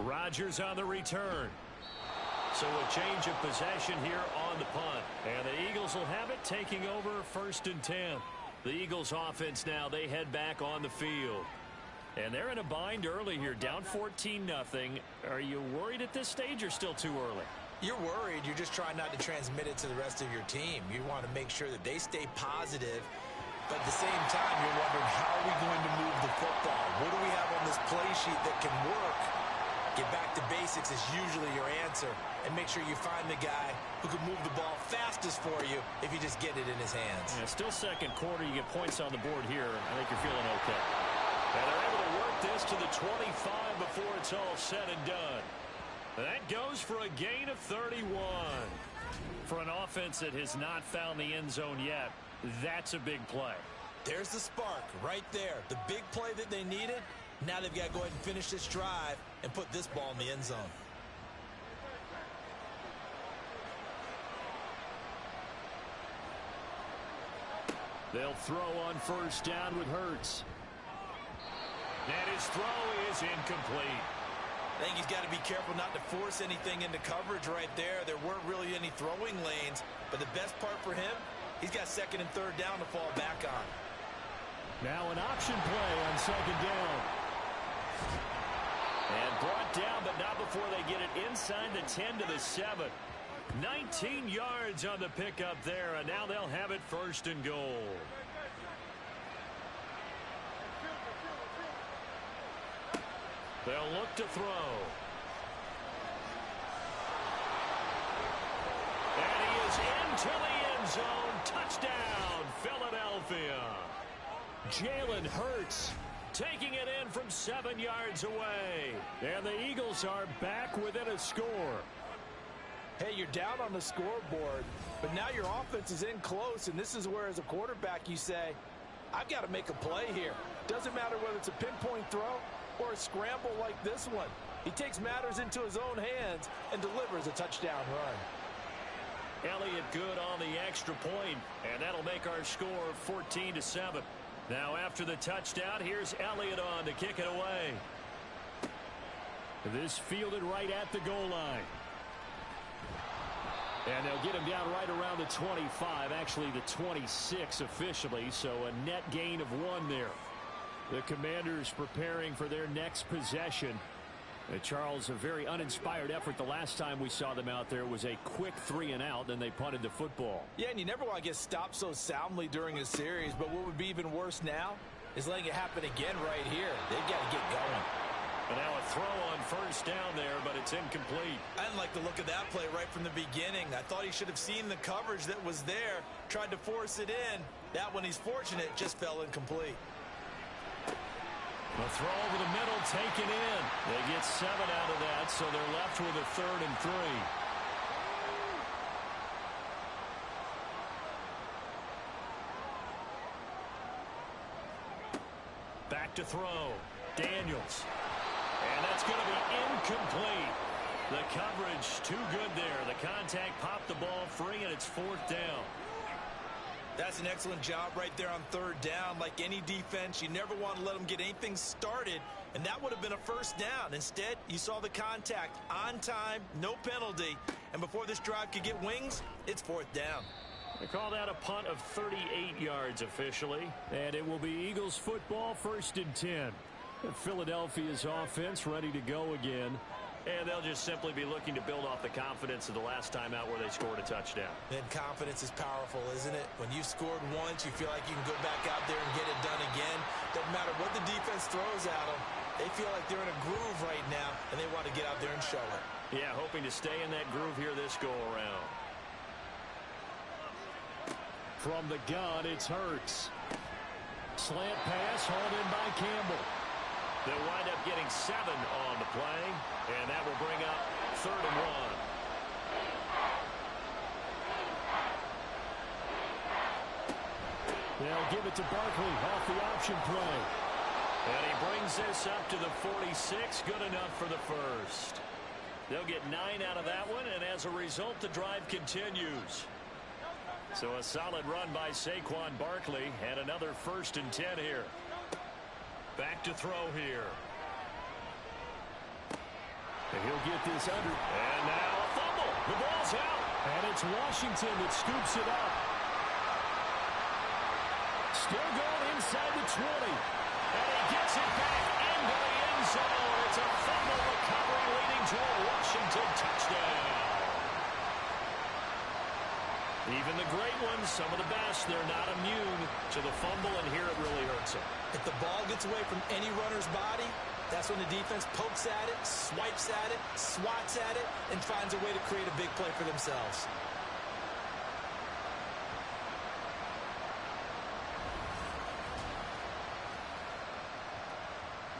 Rodgers on the return. So a change of possession here on the punt. And the Eagles will have it, taking over 1st and 10. The Eagles offense now, they head back on the field. And they're in a bind early here, down 14-0. Are you worried at this stage or still too early? You're worried. You're just trying not to transmit it to the rest of your team. You want to make sure that they stay positive. But at the same time, you're wondering, how are we going to move the football? What do we have on this play sheet that can work? Get back to basics is usually your answer. And make sure you find the guy who can move the ball fastest for you if you just get it in his hands. Yeah, still 2nd quarter. You get points on the board here. I think you're feeling okay. And they're able to work this to the 25 before it's all said and done. That goes for a gain of 31. For an offense that has not found the end zone yet, that's a big play. There's the spark right there. The big play that they needed. Now they've got to go ahead and finish this drive and put this ball in the end zone. They'll throw on 1st down with Hurts. And his throw is incomplete. I think he's got to be careful not to force anything into coverage right there. There weren't really any throwing lanes, but the best part for him, he's got 2nd and 3rd down to fall back on. Now an option play on 2nd down. And brought down, but not before they get it inside the 10 to the 7. 19 yards on the pickup there, and now they'll have it 1st and goal. They'll look to throw. And he is into the end zone. Touchdown, Philadelphia. Jalen Hurts taking it in from 7 yards away. And the Eagles are back within a score. Hey, you're down on the scoreboard, but now your offense is in close, and this is where, as a quarterback, you say, I've got to make a play here. Doesn't matter whether it's a pinpoint throw or a scramble like this one. He takes matters into his own hands and delivers a touchdown run. Elliott good on the extra point, and that'll make our score 14-7. Now after the touchdown, here's Elliott on to kick it away. This fielded right at the goal line. And they'll get him down right around the 25, actually the 26 officially, so a net gain of 1 there. The Commanders preparing for their next possession. Charles, a very uninspired effort the last time we saw them out there was a quick 3-and-out, then they punted the football. Yeah, and you never want to get stopped so soundly during a series, but what would be even worse now is letting it happen again right here. They've got to get going. And now a throw on first down there, but it's incomplete. I didn't like the look of that play right from the beginning. I thought he should have seen the coverage that was there, tried to force it in. That one, he's fortunate, just fell incomplete. A throw over the middle, taken in. They get 7 out of that, so they're left with a 3rd and 3. Back to throw. Daniels. And that's going to be incomplete. The coverage too good there. The contact popped the ball free, and it's 4th down. That's an excellent job right there on 3rd down. Like any defense, you never want to let them get anything started, and that would have been a 1st down. Instead, you saw the contact on time, no penalty, and before this drive could get wings, it's 4th down. They call that a punt of 38 yards officially, and it will be Eagles football, 1st and 10. Philadelphia's offense ready to go again. And they'll just simply be looking to build off the confidence of the last time out where they scored a touchdown. And confidence is powerful, isn't it? When you've scored once, you feel like you can go back out there and get it done again. Doesn't matter what the defense throws at them. They feel like they're in a groove right now, and they want to get out there and show it. Yeah, hoping to stay in that groove here this go-around. From the gun, it's Hurts. Slant pass hauled in by Campbell. They'll wind up getting 7 on the play, and that will bring up 3rd and 1. They'll give it to Barkley off the option play. And he brings this up to the 46, good enough for the 1st. They'll get 9 out of that one, and as a result, the drive continues. So a solid run by Saquon Barkley, and another 1st and 10 here. Back to throw here. And he'll get this under. And now a fumble. The ball's out. And it's Washington that scoops it up. Still going inside the 20. And he gets it back into the end zone. It's a fumble recovery leading to a Washington touchdown. Even the great ones, some of the best, they're not immune to the fumble, and here it really hurts them. If the ball gets away from any runner's body, that's when the defense pokes at it, swipes at it, swats at it, and finds a way to create a big play for themselves.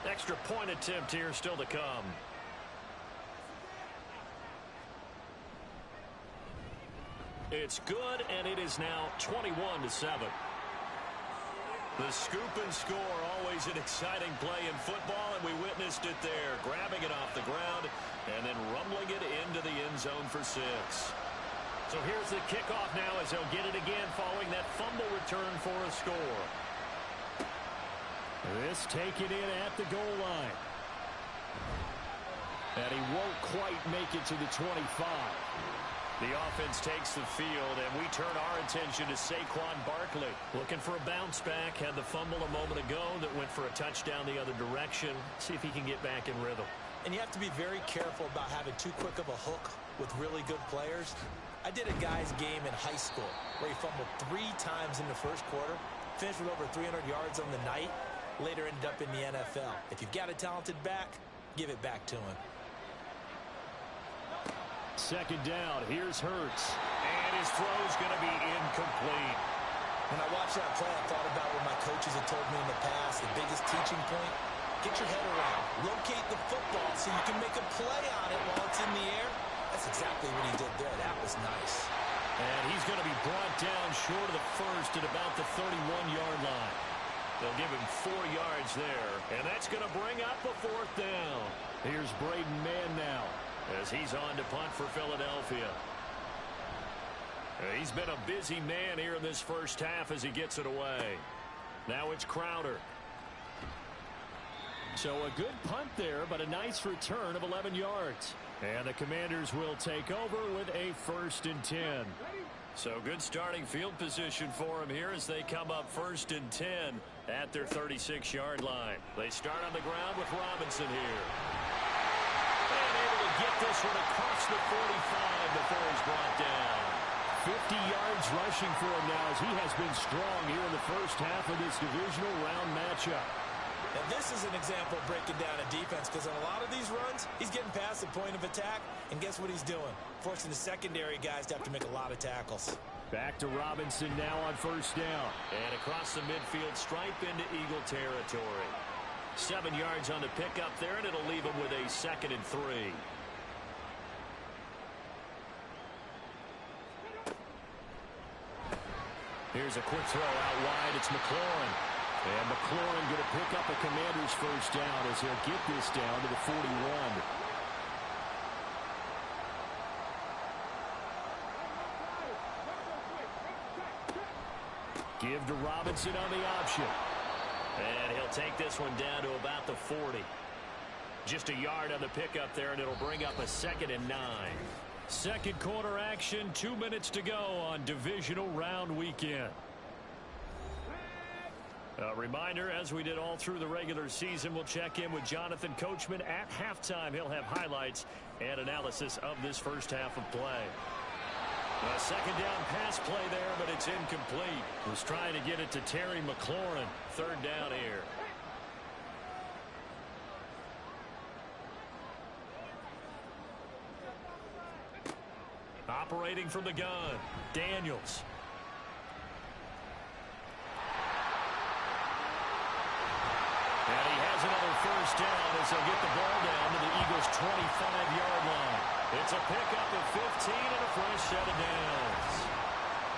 Extra point attempt here still to come. It's good, and it is now 21-7. The scoop and score, always an exciting play in football, and we witnessed it there, grabbing it off the ground and then rumbling it into the end zone for 6. So here's the kickoff now as they'll get it again following that fumble return for a score. This taken in at the goal line. And he won't quite make it to the 25. The offense takes the field, and we turn our attention to Saquon Barkley. Looking for a bounce back. Had the fumble a moment ago that went for a touchdown the other direction. See if he can get back in rhythm. And you have to be very careful about having too quick of a hook with really good players. I did a guy's game in high school where he fumbled 3 times in the first quarter, finished with over 300 yards on the night, later ended up in the NFL. If you've got a talented back, give it back to him. 2nd down, here's Hurts. And his throw's going to be incomplete. When I watched that play, I thought about what my coaches had told me in the past. The biggest teaching point, get your head around. Locate the football so you can make a play on it while it's in the air. That's exactly what he did there. That was nice. And he's going to be brought down short of the 1st at about the 31-yard line. They'll give him 4 yards there, and that's going to bring up a 4th down. Here's Braden Mann now, as he's on to punt for Philadelphia. He's been a busy man here in this first half as he gets it away. Now it's Crowder. So a good punt there, but a nice return of 11 yards. And the Commanders will take over with a 1st and 10. So good starting field position for them here as they come up 1st and 10 at their 36-yard line. They start on the ground with Robinson here. And able to get this one across the 45 before he's brought down. 50 yards rushing for him now as he has been strong here in the first half of this divisional round matchup. And this is an example of breaking down a defense, because on a lot of these runs, he's getting past the point of attack, and guess what he's doing? Forcing the secondary guys to have to make a lot of tackles. Back to Robinson now on 1st down. And across the midfield stripe into Eagle territory. 7 yards on the pickup there, and it'll leave him with a 2nd and 3. Here's a quick throw out wide. It's McLaurin. And McLaurin going to pick up a Commander's 1st down as he'll get this down to the 41. Give to Robinson on the option. And he'll take this one down to about the 40. Just a yard on the pickup there, and it'll bring up a 2nd and 9. Second quarter action, 2 minutes to go on divisional round weekend. A reminder, as we did all through the regular season, we'll check in with Jonathan Coachman at halftime. He'll have highlights and analysis of this first half of play. A 2nd down pass play there, but it's incomplete. Was trying to get it to Terry McLaurin. 3rd down here. Operating from the gun, Daniels. And he has another 1st down as they'll get the ball down to the Eagles' 25-yard line. It's a pickup of 15 and a fresh set of downs.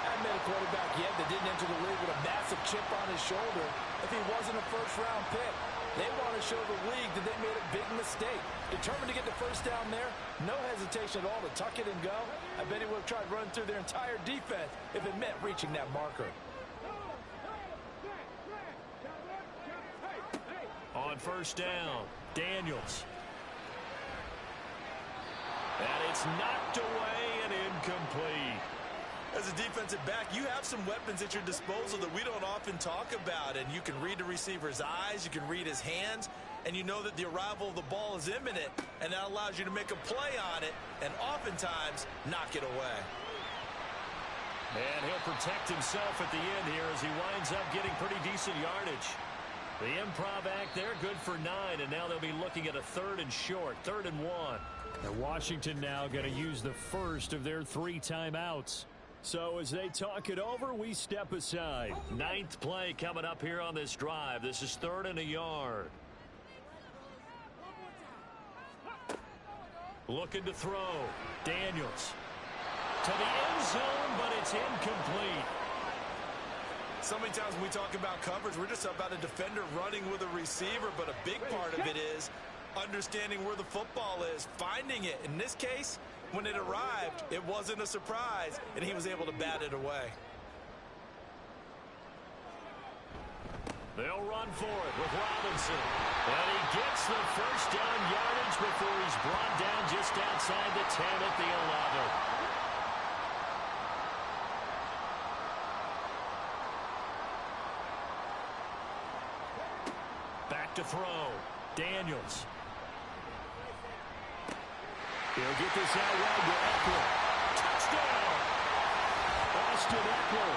I haven't met a quarterback yet that didn't enter the league with a massive chip on his shoulder if he wasn't a first-round pick. They want to show the league that they made a big mistake. Determined to get the 1st down there, no hesitation at all to tuck it and go. I bet he would have tried running through their entire defense if it meant reaching that marker. On 1st down, Daniels. And it's knocked away and incomplete. As a defensive back, you have some weapons at your disposal that we don't often talk about. And you can read the receiver's eyes, you can read his hands, and you know that the arrival of the ball is imminent, and that allows you to make a play on it and oftentimes knock it away. And he'll protect himself at the end here as he winds up getting pretty decent yardage. The improv act there, good for 9, and now they'll be looking at a 3rd and short, 3rd and 1. And Washington now going to use the first of their 3 timeouts. So as they talk it over, we step aside. 9th play coming up here on this drive. This is 3rd and a yard. Looking to throw. Daniels. To the end zone, but it's incomplete. So many times when we talk about coverage, we're just about a defender running with a receiver, but a big part of it is understanding where the football is, finding it. In this case, when it arrived, it wasn't a surprise, and he was able to bat it away. They'll run for it with Robinson. And he gets the 1st down yardage before he's brought down just outside the 10 at the 11. Back to throw. Daniels. He'll get this out wide to Eckler. Touchdown! Austin Eckler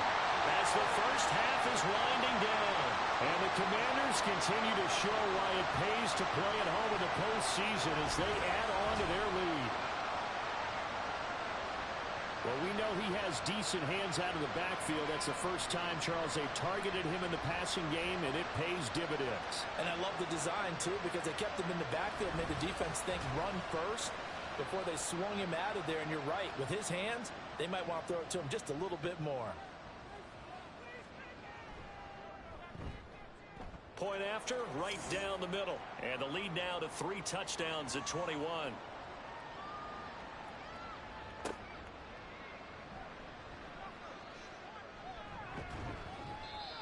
as the first half is winding down. And the Commanders continue to show why it pays to play at home in the postseason as they add on to their lead. Well, we know he has decent hands out of the backfield. That's the first time, Charles, they targeted him in the passing game, and it pays dividends. And I love the design, too, because they kept him in the backfield, made the defense think run first before they swung him out of there. And you're right, with his hands, they might want to throw it to him just a little bit more. Point after, right down the middle. And the lead now to 3 touchdowns at 21.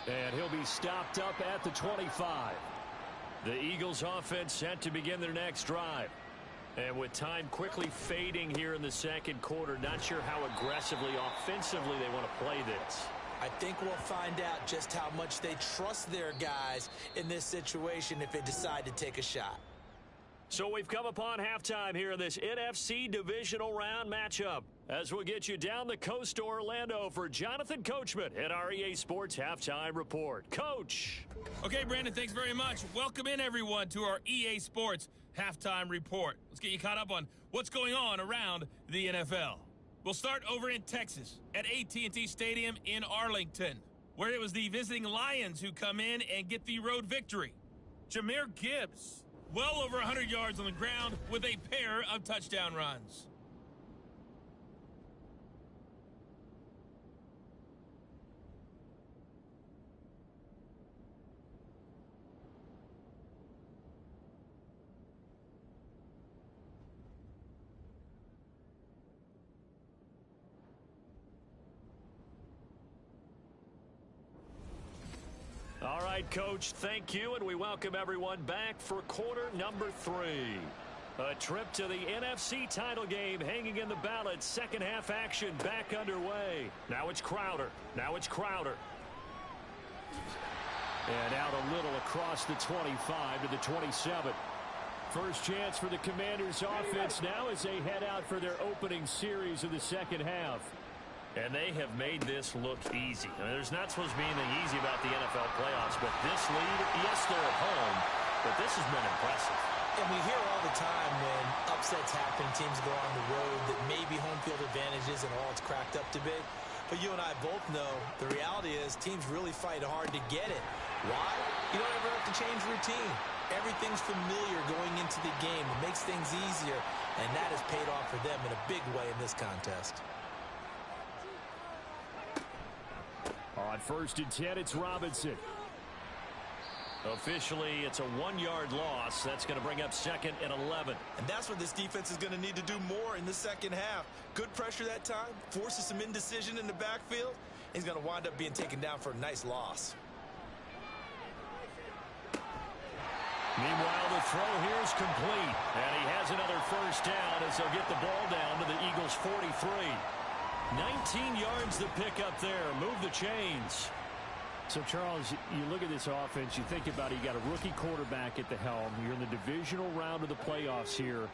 And he'll be stopped up at the 25. The Eagles offense set to begin their next drive. And with time quickly fading here in the second quarter, not sure how aggressively, offensively they want to play this. I think we'll find out just how much they trust their guys in this situation if they decide to take a shot. So we've come upon halftime here in this NFC divisional round matchup. As we'll get you down the coast to Orlando for Jonathan Coachman at our EA Sports Halftime Report. Coach. Okay, Brandon, thanks very much. Welcome in, everyone, to our EA Sports Halftime Report. Let's get you caught up on what's going on around the NFL. We'll start over in Texas at AT&T Stadium in Arlington, where it was the visiting Lions who come in and get the road victory. Jahmyr Gibbs, well over 100 yards on the ground with a pair of touchdown runs. All right, Coach, thank you, and we welcome everyone back for quarter number 3. A trip to the NFC title game hanging in the balance. Second half action back underway. Now it's Crowder. And out a little across the 25 to the 27. First chance for the Commanders offense now as they head out for their opening series of the second half. And they have made this look easy. I mean, there's not supposed to be anything easy about the NFL playoffs, but this lead, yes, they're at home, but this has been impressive. And we hear all the time when upsets happen, teams go on the road, that maybe home field advantage isn't all it's cracked up to be. But you and I both know the reality is teams really fight hard to get it. Why? You don't ever have to change routine. Everything's familiar going into the game. It makes things easier, and that has paid off for them in a big way in this contest. On 1st and 10, it's Robinson. Officially, it's a 1-yard loss. That's going to bring up 2nd and 11. And that's what this defense is going to need to do more in the second half. Good pressure that time, forces some indecision in the backfield. He's going to wind up being taken down for a nice loss. Meanwhile, the throw here is complete. And he has another first down as they'll get the ball down to the Eagles' 43. 19 yards to pick up there. Move the chains. So, Charles, you look at this offense, you think about it, you got a rookie quarterback at the helm. You're in the divisional round of the playoffs here.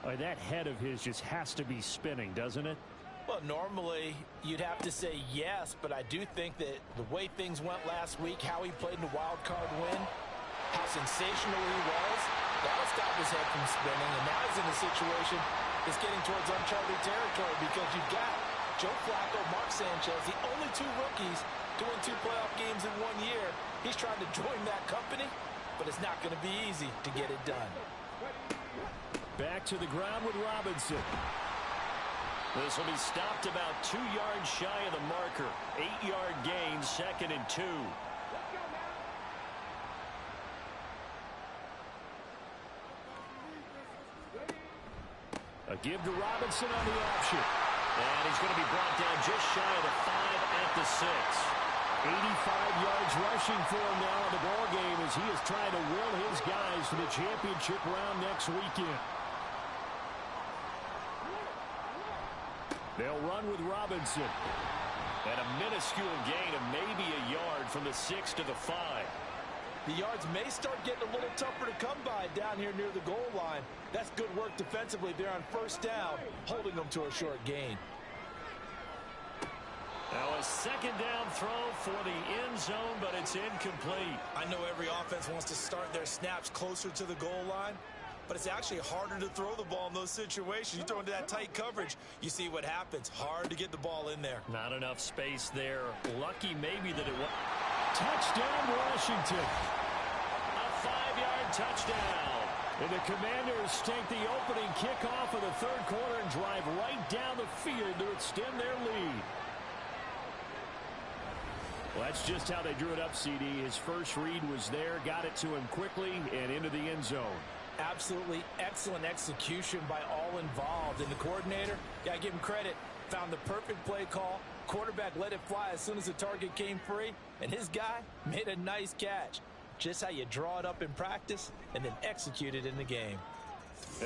That head of his just has to be spinning, doesn't it? Well, normally you'd have to say yes, but I do think that the way things went last week, how he played in the wild card win, how sensational he was, that'll stop his head from spinning. And now he's in a situation that's getting towards uncharted territory because you've got Joe Flacco, Mark Sanchez, the only 2 rookies to win 2 playoff games in 1 year. He's trying to join that company, but it's not going to be easy to get it done. Back to the ground with Robinson. This will be stopped about 2 yards shy of the marker. 8-yard gain, 2nd and 2. A give to Robinson on the option. And he's going to be brought down just shy of the 5 at the 6. 85 yards rushing for him now in the ball game as he is trying to will his guys to the championship round next weekend. They'll run with Robinson. And a minuscule gain of maybe a yard from the 6 to the 5. The yards may start getting a little tougher to come by down here near the goal line. That's good work defensively there on first down, holding them to a short gain. Now a 2nd down throw for the end zone, but it's incomplete. I know every offense wants to start their snaps closer to the goal line, but it's actually harder to throw the ball in those situations. You throw into that tight coverage, you see what happens. Hard to get the ball in there. Not enough space there. Lucky maybe that it was. Touchdown, Washington. A 5-yard touchdown. And the Commanders take the opening kickoff of the 3rd quarter and drive right down the field to extend their lead. Well, that's just how they drew it up, CD. His first read was there, got it to him quickly, and into the end zone. Absolutely excellent execution by all involved. And the coordinator, got to give him credit, found the perfect play call. Quarterback let it fly as soon as the target came free, and his guy made a nice catch. just how you draw it up in practice and then execute it in the game.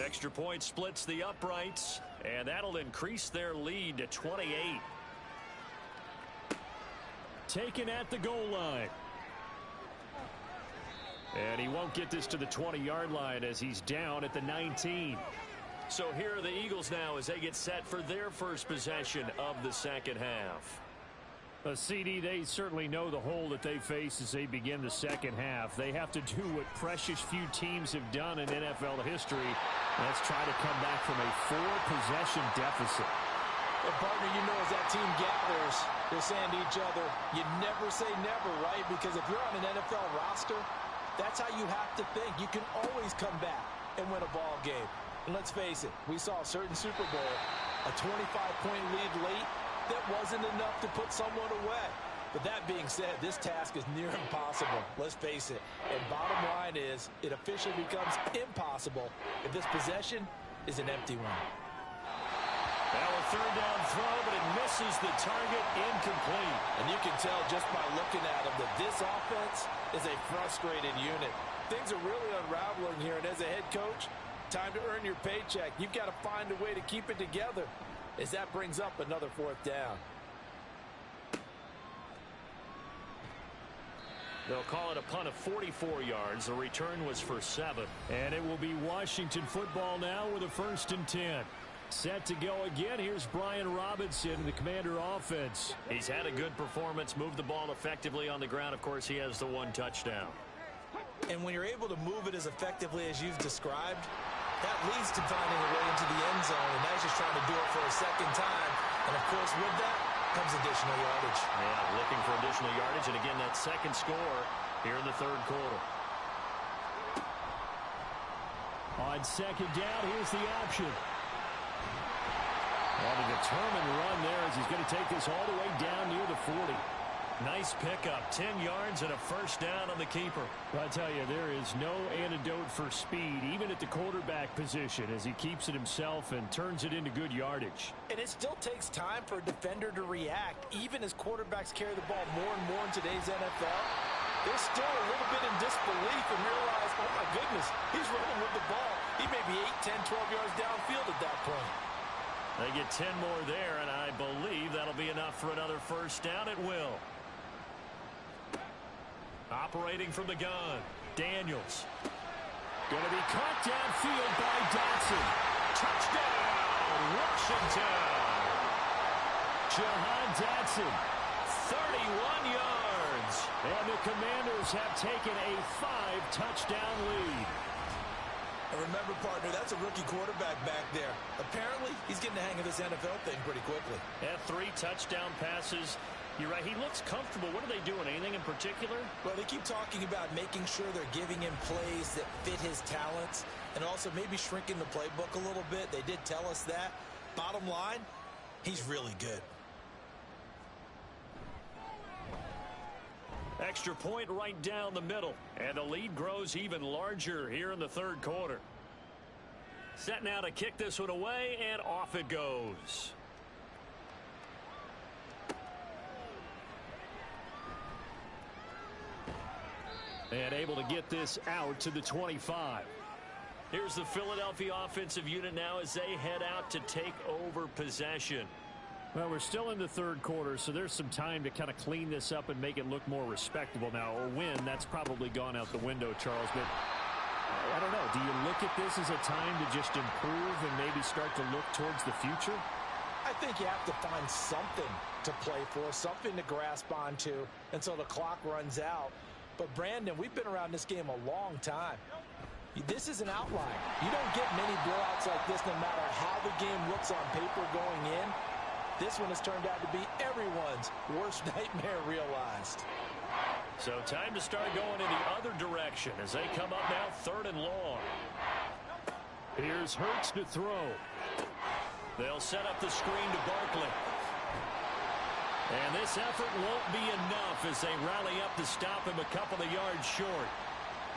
Extra point splits the uprights, and that'll increase their lead to 28. Taken at the goal line. And he won't get this to the 20-yard line as he's down at the 19. So here are the Eagles now as they get set for their first possession of the second half. CD, they certainly know the hole that they face as they begin the second half. They have to do what precious few teams have done in NFL history. Let's try to come back from a 4-possession deficit. Well, partner, you know as that team gathers, they're saying to each other, you never say never, right? Because if you're on an NFL roster, that's how you have to think. You can always come back and win a ball game. And let's face it, we saw a certain Super Bowl, a 25-point lead late, that wasn't enough to put someone away. But that being said, this task is near impossible. Let's face it. And bottom line is, it officially becomes impossible if this possession is an empty one. Now a third down throw, but it misses the target, incomplete. And you can tell just by looking at them that this offense is a frustrated unit. Things are really unraveling here, and as a head coach, time to earn your paycheck. You've got to find a way to keep it together as that brings up another fourth down. They'll call it a punt of 44 yards. The return was for 7. And it will be Washington football now with a 1st and 10. Set to go again. Here's Brian Robinson, the Commander offense. He's had a good performance, moved the ball effectively on the ground. Of course, he has the 1 touchdown. And when you're able to move it as effectively as you've described, that leads to finding a way into the end zone, and now he's just trying to do it for a second time. And, of course, with that comes additional yardage. Yeah, looking for additional yardage, and again, that second score here in the third quarter. On second down, here's the option. On a determined run there as he's going to take this all the way down near the 40. Nice pickup, 10 yards and a first down on the keeper. I tell you, there is no antidote for speed, even at the quarterback position, as he keeps it himself and turns it into good yardage. And it still takes time for a defender to react, even as quarterbacks carry the ball more and more in today's NFL. They're still a little bit in disbelief and realize, oh my goodness, he's running with the ball. He may be 8, 10, 12 yards downfield at that point. They get 10 more there, and I believe that'll be enough for another first down. It will. Operating from the gun, Daniels. Going to be caught downfield by Dotson. Touchdown, Washington. Jahan Dotson. 31 yards. And the Commanders have taken a 5-touchdown lead. And remember, partner, that's a rookie quarterback back there. Apparently, he's getting the hang of this NFL thing pretty quickly. Had 3 touchdown passes. You're right, he looks comfortable. What are they doing? Anything in particular? Well, they keep talking about making sure they're giving him plays that fit his talents and also maybe shrinking the playbook a little bit. They did tell us that. Bottom line, he's really good. Extra point right down the middle. And the lead grows even larger here in the third quarter. Set now to kick this one away, and off it goes. And able to get this out to the 25. Here's the Philadelphia offensive unit now as they head out to take over possession. Well, we're still in the third quarter, so there's some time to kind of clean this up and make it look more respectable. Now, a win, that's probably gone out the window, Charles, but I don't know. Do you look at this as a time to just improve and maybe start to look towards the future? I think you have to find something to play for, something to grasp onto until the clock runs out. But, Brandon, we've been around this game a long time. This is an outlier. You don't get many blowouts like this no matter how the game looks on paper going in. This one has turned out to be everyone's worst nightmare realized. So time to start going in the other direction as they come up now third and long. Here's Hurts to throw. They'll set up the screen to Barkley. And this effort won't be enough as they rally up to stop him a couple of yards short.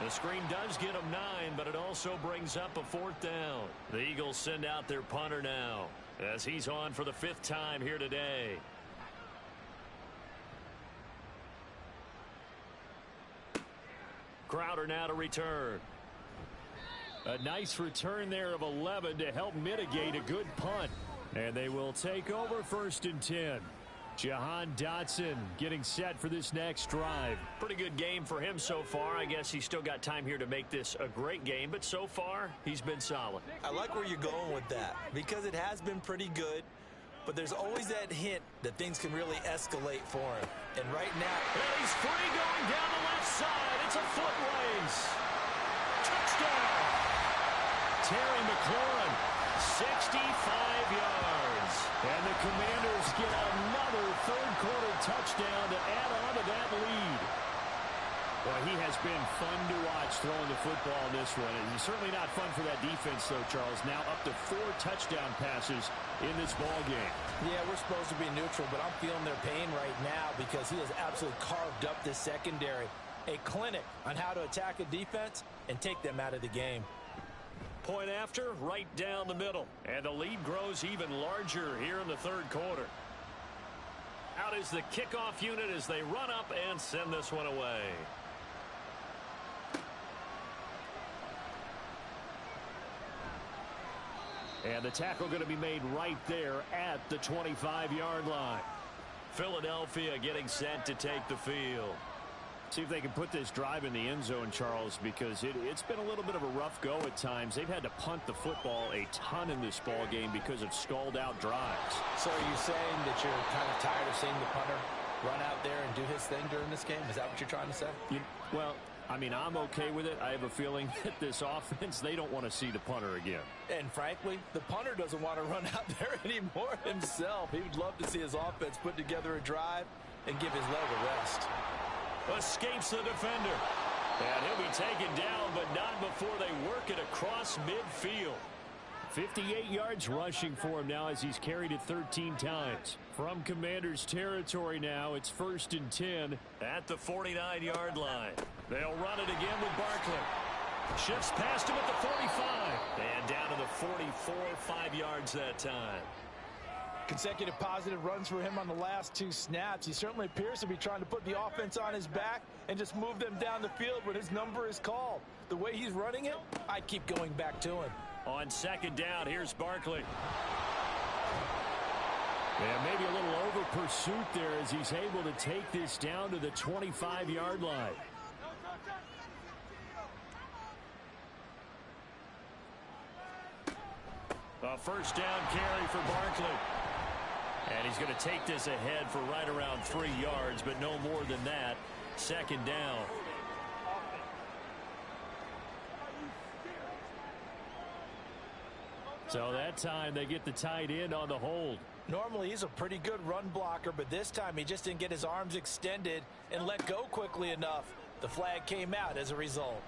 The screen does get him 9, but it also brings up a 4th down. The Eagles send out their punter now as he's on for the 5th time here today. Crowder now to return. A nice return there of 11 to help mitigate a good punt. And they will take over 1st and 10. Jahan Dotson getting set for this next drive. Pretty good game for him so far. I guess he's still got time here to make this a great game, but so far he's been solid. I like where you're going with that because it has been pretty good, but there's always that hint that things can really escalate for him. And right now, and he's free going down the left side. It's a foot race. Touchdown. Terry McLaurin, 65 yards. And the Commanders get another third-quarter touchdown to add on to that lead. Well, he has been fun to watch throwing the football in this one. And it's certainly not fun for that defense, though, Charles. Now up to 4 touchdown passes in this ball game. Yeah, we're supposed to be neutral, but I'm feeling their pain right now because he has absolutely carved up this secondary. A clinic on how to attack a defense and take them out of the game. Point after, right down the middle. And the lead grows even larger here in the third quarter. Out is the kickoff unit as they run up and send this one away. And the tackle going to be made right there at the 25-yard line. Philadelphia getting set to take the field. See if they can put this drive in the end zone, Charles, because it's been a little bit of a rough go at times. They've had to punt the football a ton in this ball game because of stalled-out drives. So are you saying that you're kind of tired of seeing the punter run out there and do his thing during this game? Is that what you're trying to say? Well, I mean, I'm okay with it. I have a feeling that this offense, they don't want to see the punter again. And frankly, the punter doesn't want to run out there anymore himself. He would love to see his offense put together a drive and give his leg a rest. Escapes the defender. And he'll be taken down, but not before they work it across midfield. 58 yards rushing for him now as he's carried it 13 times. From Commanders territory now, it's 1st and 10. At the 49-yard line. They'll run it again with Barkley. Shifts past him at the 45. And down to the 44, 5 yards that time. Consecutive positive runs for him on the last 2 snaps. He certainly appears to be trying to put the offense on his back and just move them down the field when his number is called. The way he's running it, I keep going back to him. On 2nd down, here's Barkley. Yeah, maybe a little over pursuit there as he's able to take this down to the 25-yard line. A 1st down carry for Barkley. And he's going to take this ahead for right around 3 yards, but no more than that. 2nd down. So that time they get the tight end on the hold. Normally he's a pretty good run blocker, but this time he just didn't get his arms extended and let go quickly enough. The flag came out as a result.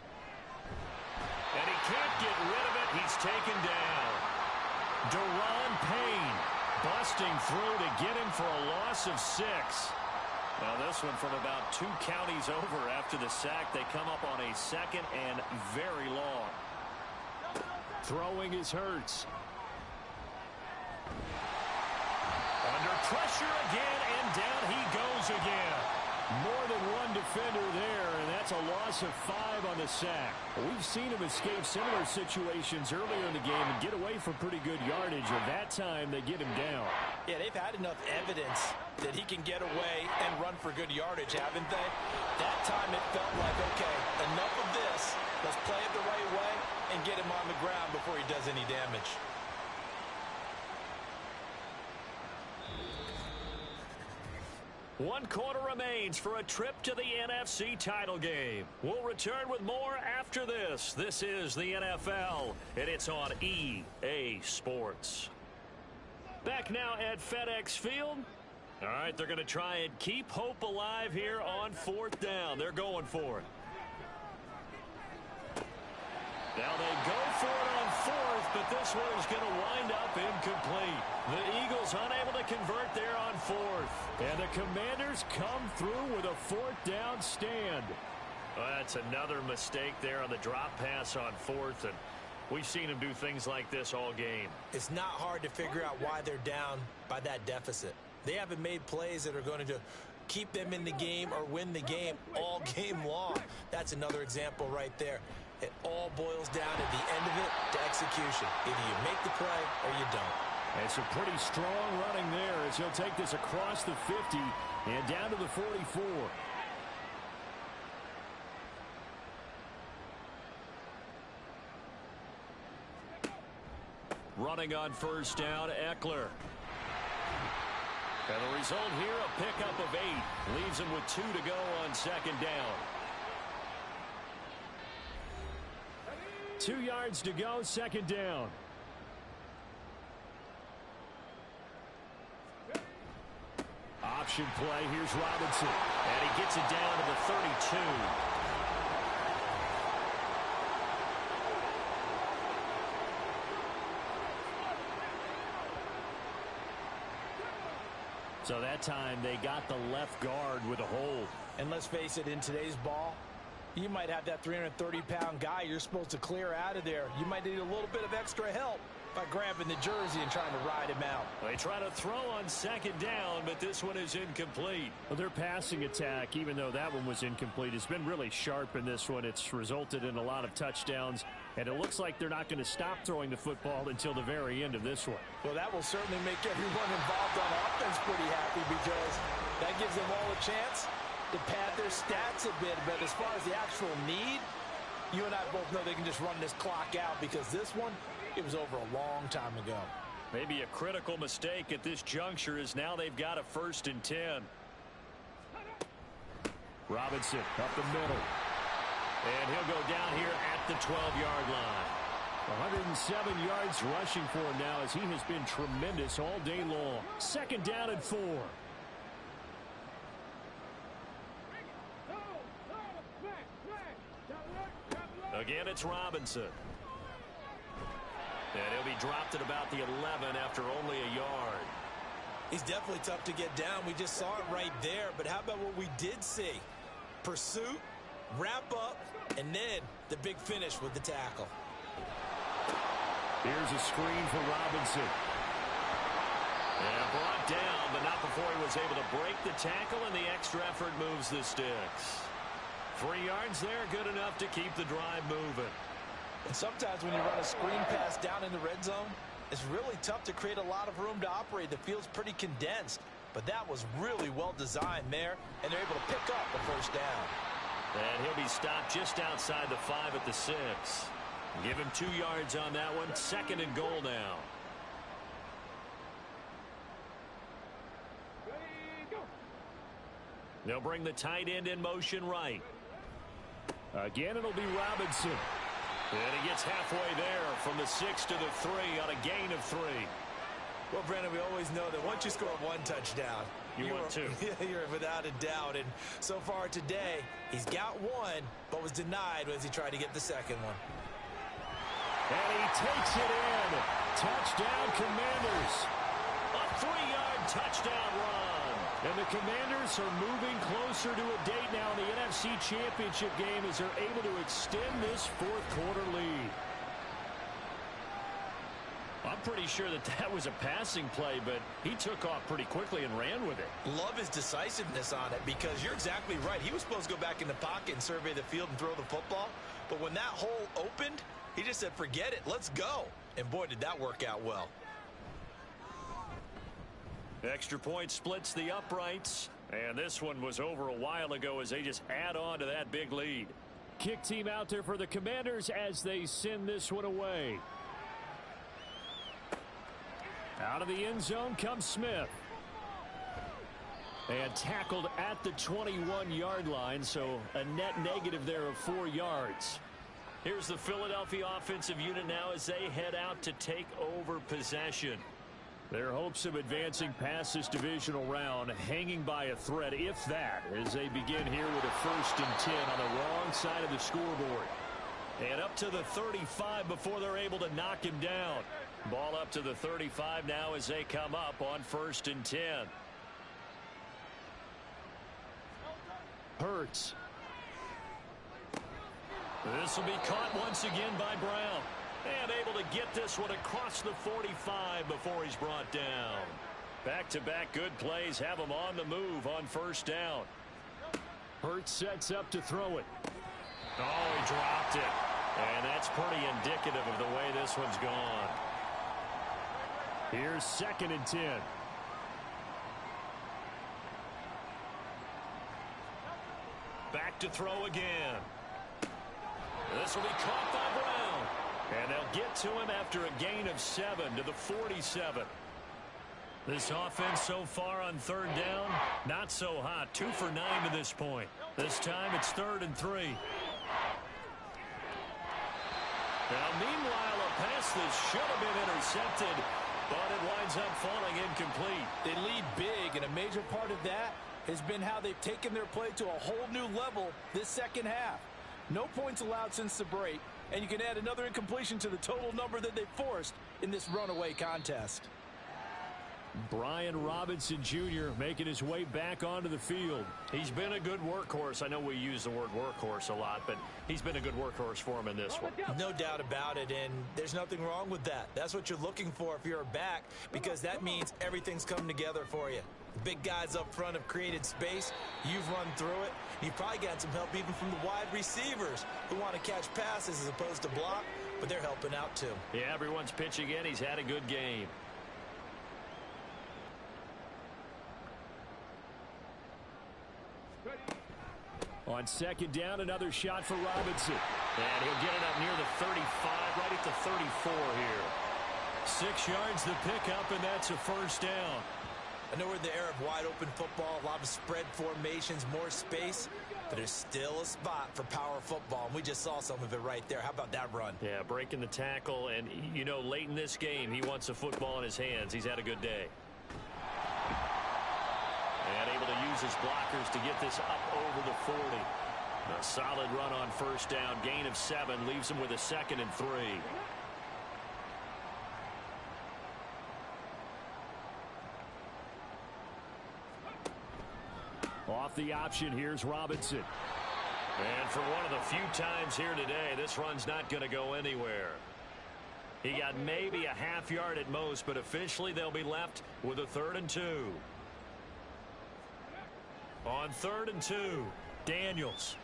And he can't get rid of it. He's taken down. Deron Payne busting through to get him for a loss of 6. Now this one from about 2 counties over after the sack. They come up on a 2nd and very long. Throwing is Hurts. Under pressure again, and down he goes again. More than one defender there, and that's a loss of 5 on the sack. We've seen him escape similar situations earlier in the game and get away from pretty good yardage, and that time they get him down. Yeah, they've had enough evidence that he can get away and run for good yardage, haven't they? That time it felt like, okay, enough of this. Let's play it the right way and get him on the ground before he does any damage. One quarter remains for a trip to the NFC title game. We'll return with more after this. This is the NFL, and it's on EA Sports. Back now at FedEx Field. All right, they're going to try and keep hope alive here on 4th down. They're going for it. Now they go for it on 4th, but this one is going to wind up incomplete. The Eagles unable to convert there on 4th. And the Commanders come through with a 4th down stand. Well, that's another mistake there on the drop pass on 4th, and we've seen him do things like this all game. It's not hard to figure out why they're down by that deficit. They haven't made plays that are going to keep them in the game or win the game all game long. That's another example right there. It all boils down at the end of it to execution. Either you make the play or you don't. It's a pretty strong running there as he'll take this across the 50 and down to the 44. Running on first down, Eckler. And the result here, a pickup of 8. Leaves him with 2 to go on second down. 2 yards to go, second down. Option play, here's Robinson. And he gets it down to the 32. So that time they got the left guard with a hold. And let's face it, in today's ball, you might have that 330-pound guy you're supposed to clear out of there. You might need a little bit of extra help by grabbing the jersey and trying to ride him out. They try to throw on second down, but this one is incomplete. Well, their passing attack, even though that one was incomplete, has been really sharp in this one. It's resulted in a lot of touchdowns, and it looks like they're not going to stop throwing the football until the very end of this one. Well, that will certainly make everyone involved on offense pretty happy because that gives them all a chance to pad their stats a bit. But as far as the actual need, you and I both know they can just run this clock out because this one, it was over a long time ago. Maybe a critical mistake at this juncture is now they've got a 1st and 10. Robinson up the middle. And he'll go down here at the 12-yard line. 107 yards rushing for him now as he has been tremendous all day long. Second down and 4. Again, it's Robinson. And he'll be dropped at about the 11 after only a yard. He's definitely tough to get down. We just saw it right there. But how about what we did see? Pursuit, wrap up, and then the big finish with the tackle. Here's a screen for Robinson. And brought down, but not before he was able to break the tackle, and the extra effort moves the sticks. 3 yards there, good enough to keep the drive moving. And sometimes when you run a screen pass down in the red zone, it's really tough to create a lot of room to operate. The field's pretty condensed, but that was really well designed there, and they're able to pick up the first down. And he'll be stopped just outside the 5 at the 6. Give him 2 yards on that one. 2nd and goal now. They'll bring the tight end in motion right. Again, it'll be Robinson. And he gets halfway there from the 6 to the 3 on a gain of 3. Well, Brandon, we always know that once you score 1 touchdown, you want 2. You're without a doubt. And so far today, he's got 1, but was denied as he tried to get the second one. And he takes it in. Touchdown, Commanders. A 3-yard touchdown run. And the Commanders are moving closer to a date now in the NFC Championship game as they're able to extend this 4th quarter lead. I'm pretty sure that was a passing play, but he took off pretty quickly and ran with it. Love his decisiveness on it because you're exactly right. He was supposed to go back in the pocket and survey the field and throw the football. But when that hole opened, he just said, forget it, let's go. And boy, did that work out well. Extra point splits the uprights, and this one was over a while ago as they just add on to that big lead. Kick team out there for the Commanders as they send this one away. Out of the end zone comes Smith. And tackled at the 21-yard line, so a net negative there of 4 yards. Here's the Philadelphia offensive unit now as they head out to take over possession. Their hopes of advancing past this divisional round hanging by a thread, if that, as they begin here with a 1st and 10 on the wrong side of the scoreboard. And up to the 35 before they're able to knock him down. Ball up to the 35 now as they come up on 1st and 10. Hurts. This will be caught once again by Brown. And able to get this one across the 45 before he's brought down. Back-to-back good plays have him on the move on first down. Hurts sets up to throw it. Oh, he dropped it. And that's pretty indicative of the way this one's gone. Here's 2nd and 10. Back to throw again. This will be caught by Brown. And they'll get to him after a gain of 7 to the 47. This offense so far on 3rd down, not so hot. 2 for 9 to this point. This time it's 3rd and 3. Now, meanwhile, a pass that should have been intercepted, but it winds up falling incomplete. They lead big, and a major part of that has been how they've taken their play to a whole new level this second half. No points allowed since the break, and you can add another incompletion to the total number that they forced in this runaway contest. Brian Robinson Jr. making his way back onto the field. He's been a good workhorse. I know we use the word workhorse a lot, but he's been a good workhorse for him in this one. No doubt about it, and there's nothing wrong with that. That's what you're looking for if you're a back, because that means everything's come together for you. The big guys up front have created space. You've run through it. You've probably got some help even from the wide receivers who want to catch passes as opposed to block, but they're helping out too. Yeah, everyone's pitching in. He's had a good game. On 2nd down, another shot for Robinson. And he'll get it up near the 35, right at the 34 here. 6 yards the pickup, and that's a first down. I know we're in the era of wide-open football, a lot of spread formations, more space, but there's still a spot for power football, and we just saw some of it right there. How about that run? Yeah, breaking the tackle, and, you know, late in this game, he wants a football in his hands. He's had a good day. And able to use his blockers to get this up over the 40. A solid run on first down. Gain of 7 leaves him with a 2nd and 3. Off the option, here's Robinson. And for one of the few times here today, this run's not going to go anywhere. He got maybe a half yard at most, but officially they'll be left with a 3rd and 2. On 3rd and 2, Daniels.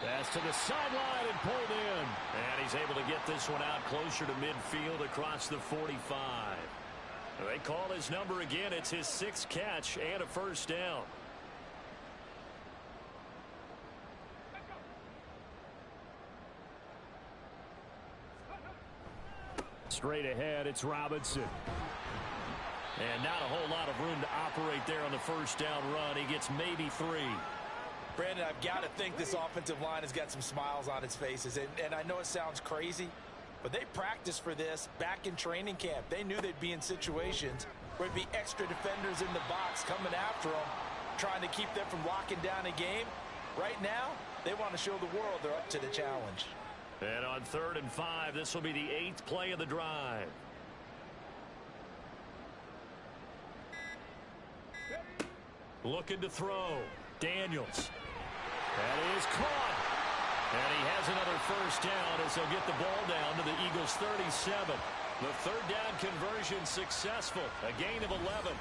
Pass to the sideline and pulled in. And he's able to get this one out closer to midfield across the 45. They call his number again. It's his 6th catch and a first down. Straight ahead, it's Robinson. And not a whole lot of room to operate there on the first down run. He gets maybe 3. Brandon, I've got to think this offensive line has got some smiles on its faces. And I know it sounds crazy, but they practiced for this back in training camp. They knew they'd be in situations where it'd be extra defenders in the box coming after them, trying to keep them from locking down a game. Right now, they want to show the world they're up to the challenge. And on 3rd and 5, this will be the 8th play of the drive. Looking to throw. Daniels. That is caught. And he has another first down as they'll get the ball down to the Eagles' 37. The 3rd down conversion successful. A gain of 11.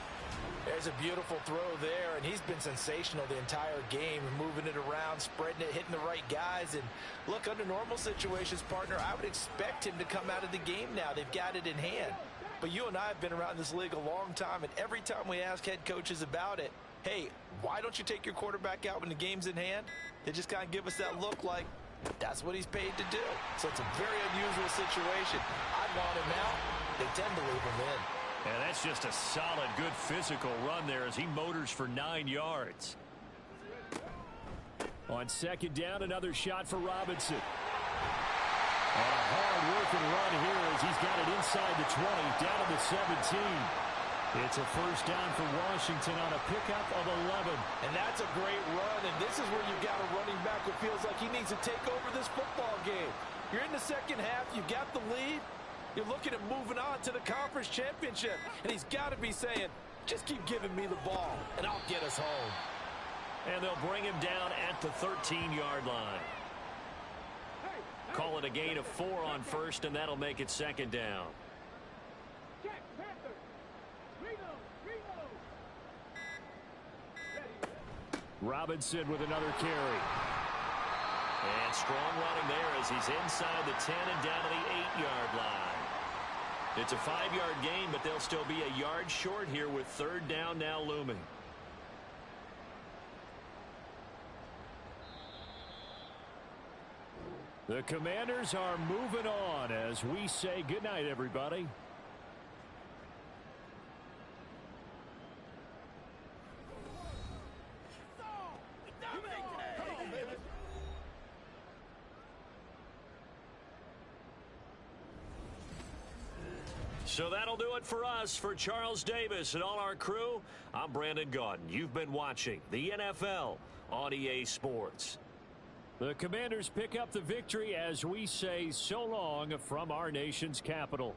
There's a beautiful throw there, and he's been sensational the entire game, moving it around, spreading it, hitting the right guys. And look, under normal situations, partner, I would expect him to come out of the game now. They've got it in hand. But you and I have been around this league a long time, and every time we ask head coaches about it, hey, why don't you take your quarterback out when the game's in hand? They just kind of give us that look like that's what he's paid to do. So it's a very unusual situation. I want him out. They tend to leave him in. And that's just a solid, good physical run there as he motors for 9 yards. On 2nd down, another shot for Robinson. And a hard-working run here as he's got it inside the 20, down to the 17. It's a first down for Washington on a pickup of 11. And that's a great run, and this is where you've got a running back who feels like he needs to take over this football game. You're in the second half, you've got the lead, you're looking at moving on to the conference championship, and he's got to be saying, just keep giving me the ball, and I'll get us home. And they'll bring him down at the 13-yard line. Call it a gain of 4 on first, and that'll make it 2nd down. Robinson with another carry. And strong running there as he's inside the 10 and down to the 8-yard line. It's a 5-yard gain, but they'll still be a yard short here with third down now looming. The Commanders are moving on as we say goodnight, everybody. So that'll do it for us. For Charles Davis and all our crew, I'm Brandon Gaudin. You've been watching the NFL on EA Sports. The Commanders pick up the victory as we say so long from our nation's capital.